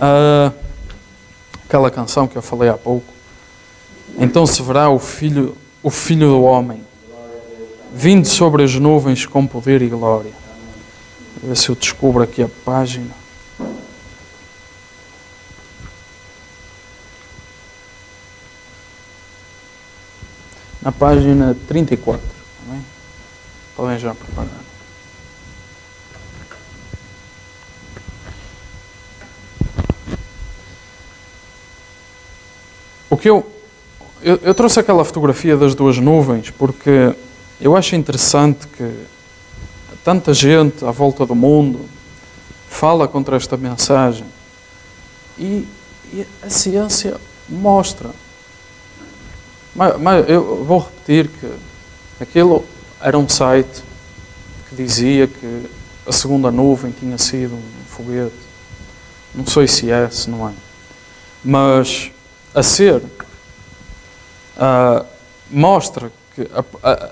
aquela canção que eu falei há pouco. Então se verá o Filho do Homem, vindo sobre as nuvens com poder e glória. Vou ver se eu descubro aqui a página. Na página 34. Tá, podem já preparar. O que eu trouxe aquela fotografia das duas nuvens porque eu acho interessante que tanta gente à volta do mundo fala contra esta mensagem e a ciência mostra. Mas eu vou repetir que aquilo era um site que dizia que a segunda nuvem tinha sido um foguete. Não sei se é, se não é. Mas mostra que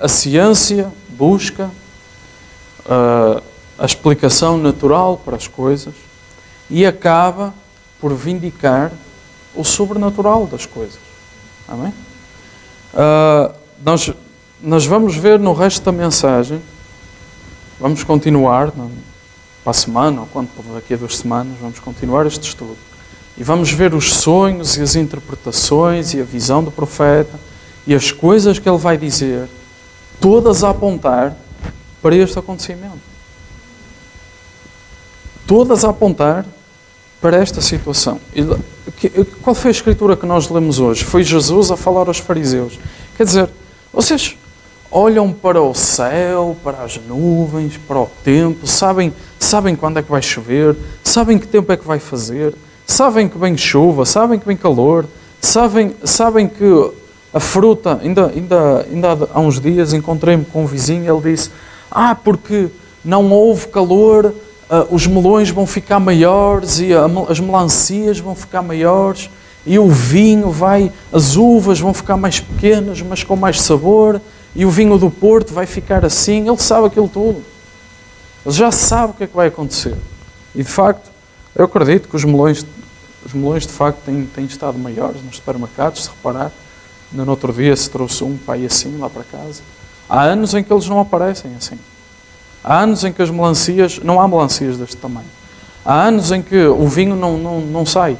a ciência busca a explicação natural para as coisas e acaba por vindicar o sobrenatural das coisas. Amém? Nós vamos ver no resto da mensagem, vamos continuar para a semana, ou daqui a 2 semanas, vamos continuar este estudo. E vamos ver os sonhos e as interpretações e a visão do profeta e as coisas que ele vai dizer, todas a apontar para este acontecimento. Todas a apontar para esta situação. Qual foi a escritura que nós lemos hoje? Foi Jesus a falar aos fariseus. Quer dizer, vocês olham para o céu, para as nuvens, para o tempo, sabem quando é que vai chover, sabem que tempo é que vai fazer, sabem que vem chuva, sabem que vem calor, sabem que a fruta, ainda há uns dias encontrei-me com um vizinho, ele disse, porque não houve calor, os melões vão ficar maiores e as melancias vão ficar maiores e o vinho as uvas vão ficar mais pequenas, mas com mais sabor, e o vinho do Porto vai ficar assim. Ele sabe aquilo tudo. Ele já sabe o que é que vai acontecer. E de facto, eu acredito que os melões de facto têm estado maiores nos supermercados, se reparar. Ainda no outro dia se trouxe um pai assim lá para casa. Há anos em que eles não aparecem assim. Há anos em que as melancias, não há melancias deste tamanho. Há anos em que o vinho não sai.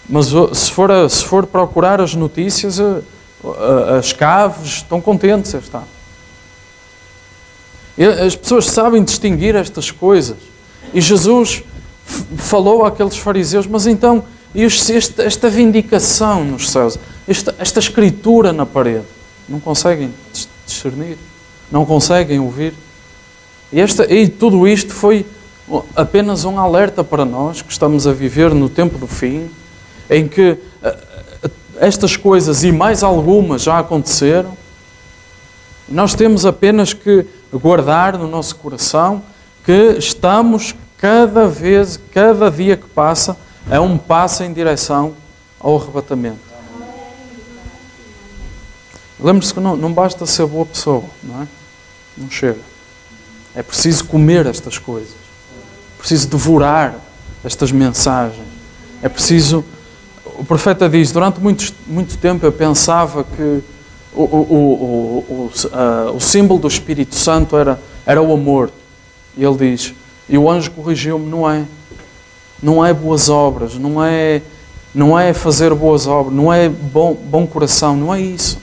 Mas se for procurar as notícias, as caves estão contentes. As pessoas sabem distinguir estas coisas. E Jesus falou àqueles fariseus, mas então, esta vindicação nos céus, esta escritura na parede, não conseguem discernir, não conseguem ouvir. E tudo isto foi apenas um alerta para nós que estamos a viver no tempo do fim, em que estas coisas e mais algumas já aconteceram. Nós temos apenas que guardar no nosso coração que estamos cada dia que passa, é um passo em direção ao arrebatamento. Lembre-se que não basta ser boa pessoa, não é? Não chega. É preciso comer estas coisas. É preciso devorar estas mensagens. É preciso... O profeta diz, durante muito tempo eu pensava que o símbolo do Espírito Santo era o amor. E ele diz, e o anjo corrigiu-me, não é boas obras, não é fazer boas obras, não é bom coração, não é isso.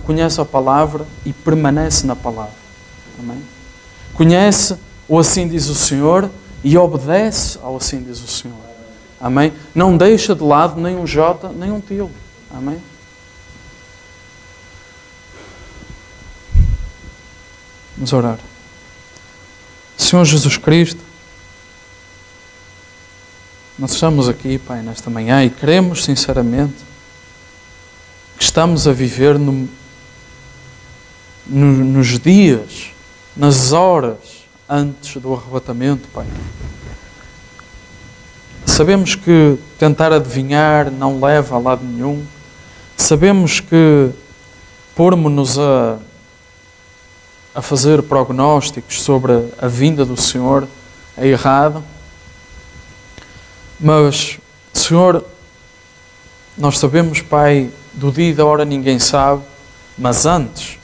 Conhece a palavra e permanece na palavra. Amém? Conhece o assim diz o Senhor e obedece ao assim diz o Senhor. Amém? Não deixa de lado nem um J, nem um tilde. Amém? Vamos orar. Senhor Jesus Cristo, nós estamos aqui, Pai, nesta manhã e queremos sinceramente que estamos a viver nos dias, nas horas antes do arrebatamento, Pai. Sabemos que tentar adivinhar não leva a lado nenhum. Sabemos que pormos-nos a fazer prognósticos sobre a vinda do Senhor é errado. Mas, Senhor, nós sabemos, Pai, do dia e da hora ninguém sabe, mas antes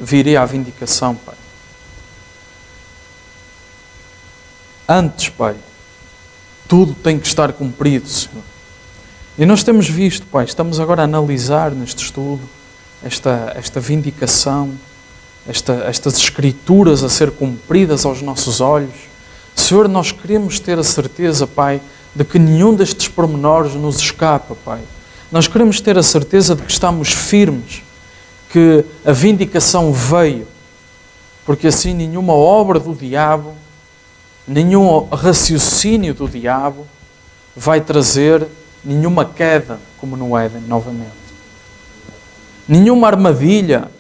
viria a vindicação, Pai. Antes, Pai, tudo tem que estar cumprido, Senhor. E nós temos visto, Pai, estamos agora a analisar neste estudo esta vindicação, estas escrituras a ser cumpridas aos nossos olhos. Senhor, nós queremos ter a certeza, Pai, de que nenhum destes pormenores nos escapa, Pai. Nós queremos ter a certeza de que estamos firmes, que a vindicação veio, porque assim nenhuma obra do diabo, nenhum raciocínio do diabo vai trazer nenhuma queda como no Éden novamente. Nenhuma armadilha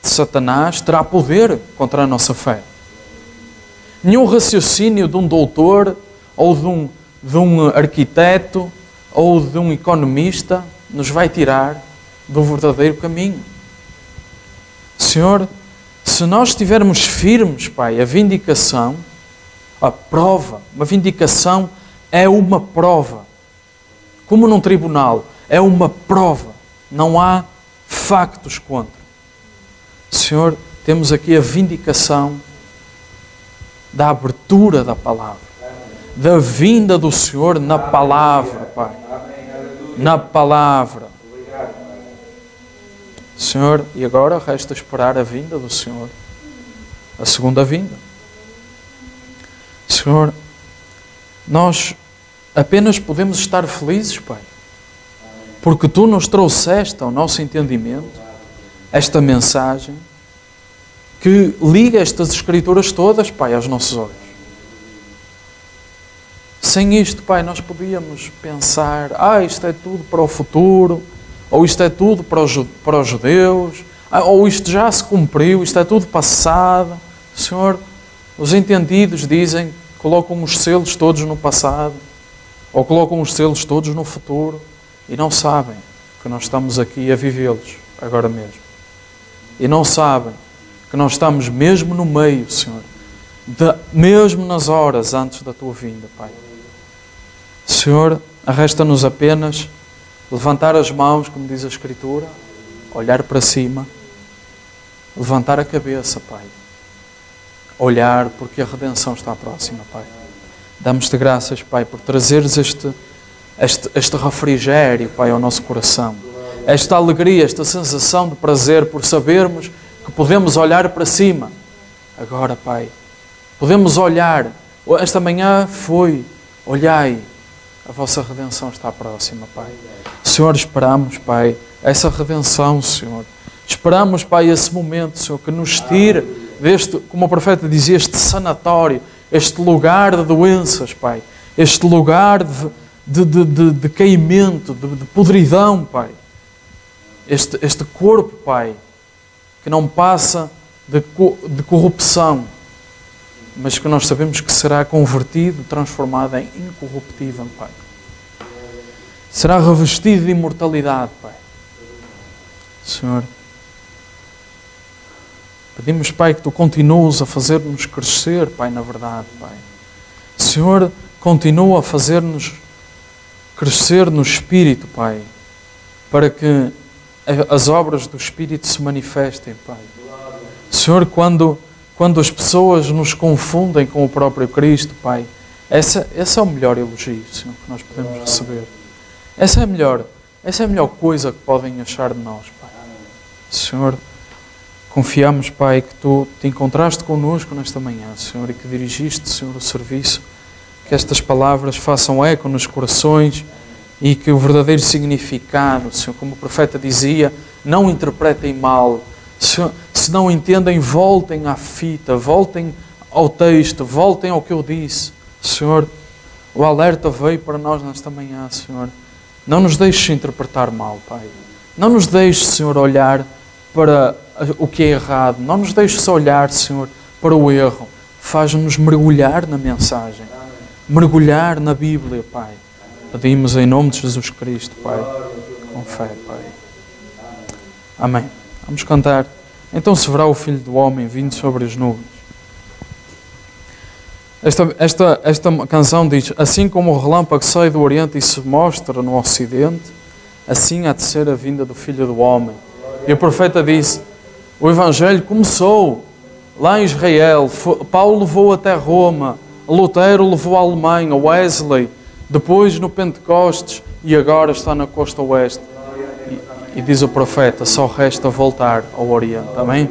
de Satanás terá poder contra a nossa fé. Nenhum raciocínio de um doutor ou de um arquiteto ou de um economista nos vai tirar do verdadeiro caminho. Senhor, se nós estivermos firmes, Pai, a vindicação, a prova, uma vindicação é uma prova. Como num tribunal, é uma prova. Não há factos contra. Senhor, temos aqui a vindicação da abertura da palavra, da vinda do Senhor na palavra, Pai. Na palavra. Senhor, e agora resta esperar a vinda do Senhor, a segunda vinda. Senhor, nós apenas podemos estar felizes, Pai, porque Tu nos trouxeste ao nosso entendimento esta mensagem que liga estas Escrituras todas, Pai, aos nossos olhos. Sem isto, Pai, nós podíamos pensar, isto é tudo para o futuro, ou isto é tudo para os judeus, ou isto já se cumpriu, isto é tudo passado. Senhor, os entendidos dizem colocam os selos todos no passado, ou colocam os selos todos no futuro, e não sabem que nós estamos aqui a vivê-los agora mesmo. E não sabem que nós estamos mesmo no meio, Senhor, mesmo nas horas antes da Tua vinda, Pai. Senhor, resta-nos apenas levantar as mãos, como diz a Escritura, olhar para cima, levantar a cabeça, Pai. Olhar, porque a redenção está próxima, Pai. Damos-te graças, Pai, por trazeres este refrigério, Pai, ao nosso coração. Esta alegria, esta sensação de prazer por sabermos que podemos olhar para cima. Agora, Pai, podemos olhar. Esta manhã foi, olhai, a vossa redenção está próxima, Pai. Senhor, esperamos, Pai, essa redenção, Senhor. Esperamos, Pai, esse momento, Senhor, que nos tire deste, como o profeta dizia, este sanatório, este lugar de doenças, Pai. Este lugar de caimento, de podridão, Pai. Este corpo, Pai, que não passa de corrupção, mas que nós sabemos que será convertido, transformado em incorruptível, Pai. Será revestido de imortalidade, Pai. Senhor, pedimos, Pai, que Tu continues a fazer-nos crescer, Pai, na verdade, Pai. Senhor, continua a fazer-nos crescer no Espírito, Pai, para que as obras do Espírito se manifestem, Pai. Senhor, quando as pessoas nos confundem com o próprio Cristo, Pai, esse é o melhor elogio, Senhor, que nós podemos receber. Essa é a melhor coisa que podem achar de nós, Pai. Senhor, confiamos, Pai, que Tu te encontraste connosco nesta manhã, Senhor, e que dirigiste, Senhor, o serviço. Que estas palavras façam eco nos corações e que o verdadeiro significado, Senhor, como o profeta dizia, não interpretem mal. Senhor, se não entendem, voltem à fita, voltem ao texto, voltem ao que eu disse. Senhor, o alerta veio para nós nesta manhã, Senhor. Não nos deixes interpretar mal, Pai. Não nos deixes, Senhor, olhar para o que é errado. Não nos deixes olhar, Senhor, para o erro. Faz-nos mergulhar na mensagem. Mergulhar na Bíblia, Pai. Pedimos em nome de Jesus Cristo, Pai. Com fé, Pai. Amém. Vamos cantar. Então se verá o Filho do Homem vindo sobre as nuvens. Esta canção diz: assim como o relâmpago sai do Oriente e se mostra no Ocidente, assim há de ser a vinda do Filho do Homem. E o profeta disse: o Evangelho começou lá em Israel, Paulo levou até Roma, Lutero levou à Alemanha, Wesley, depois no Pentecostes e agora está na costa oeste. E diz o profeta, só resta voltar ao Oriente. Amém?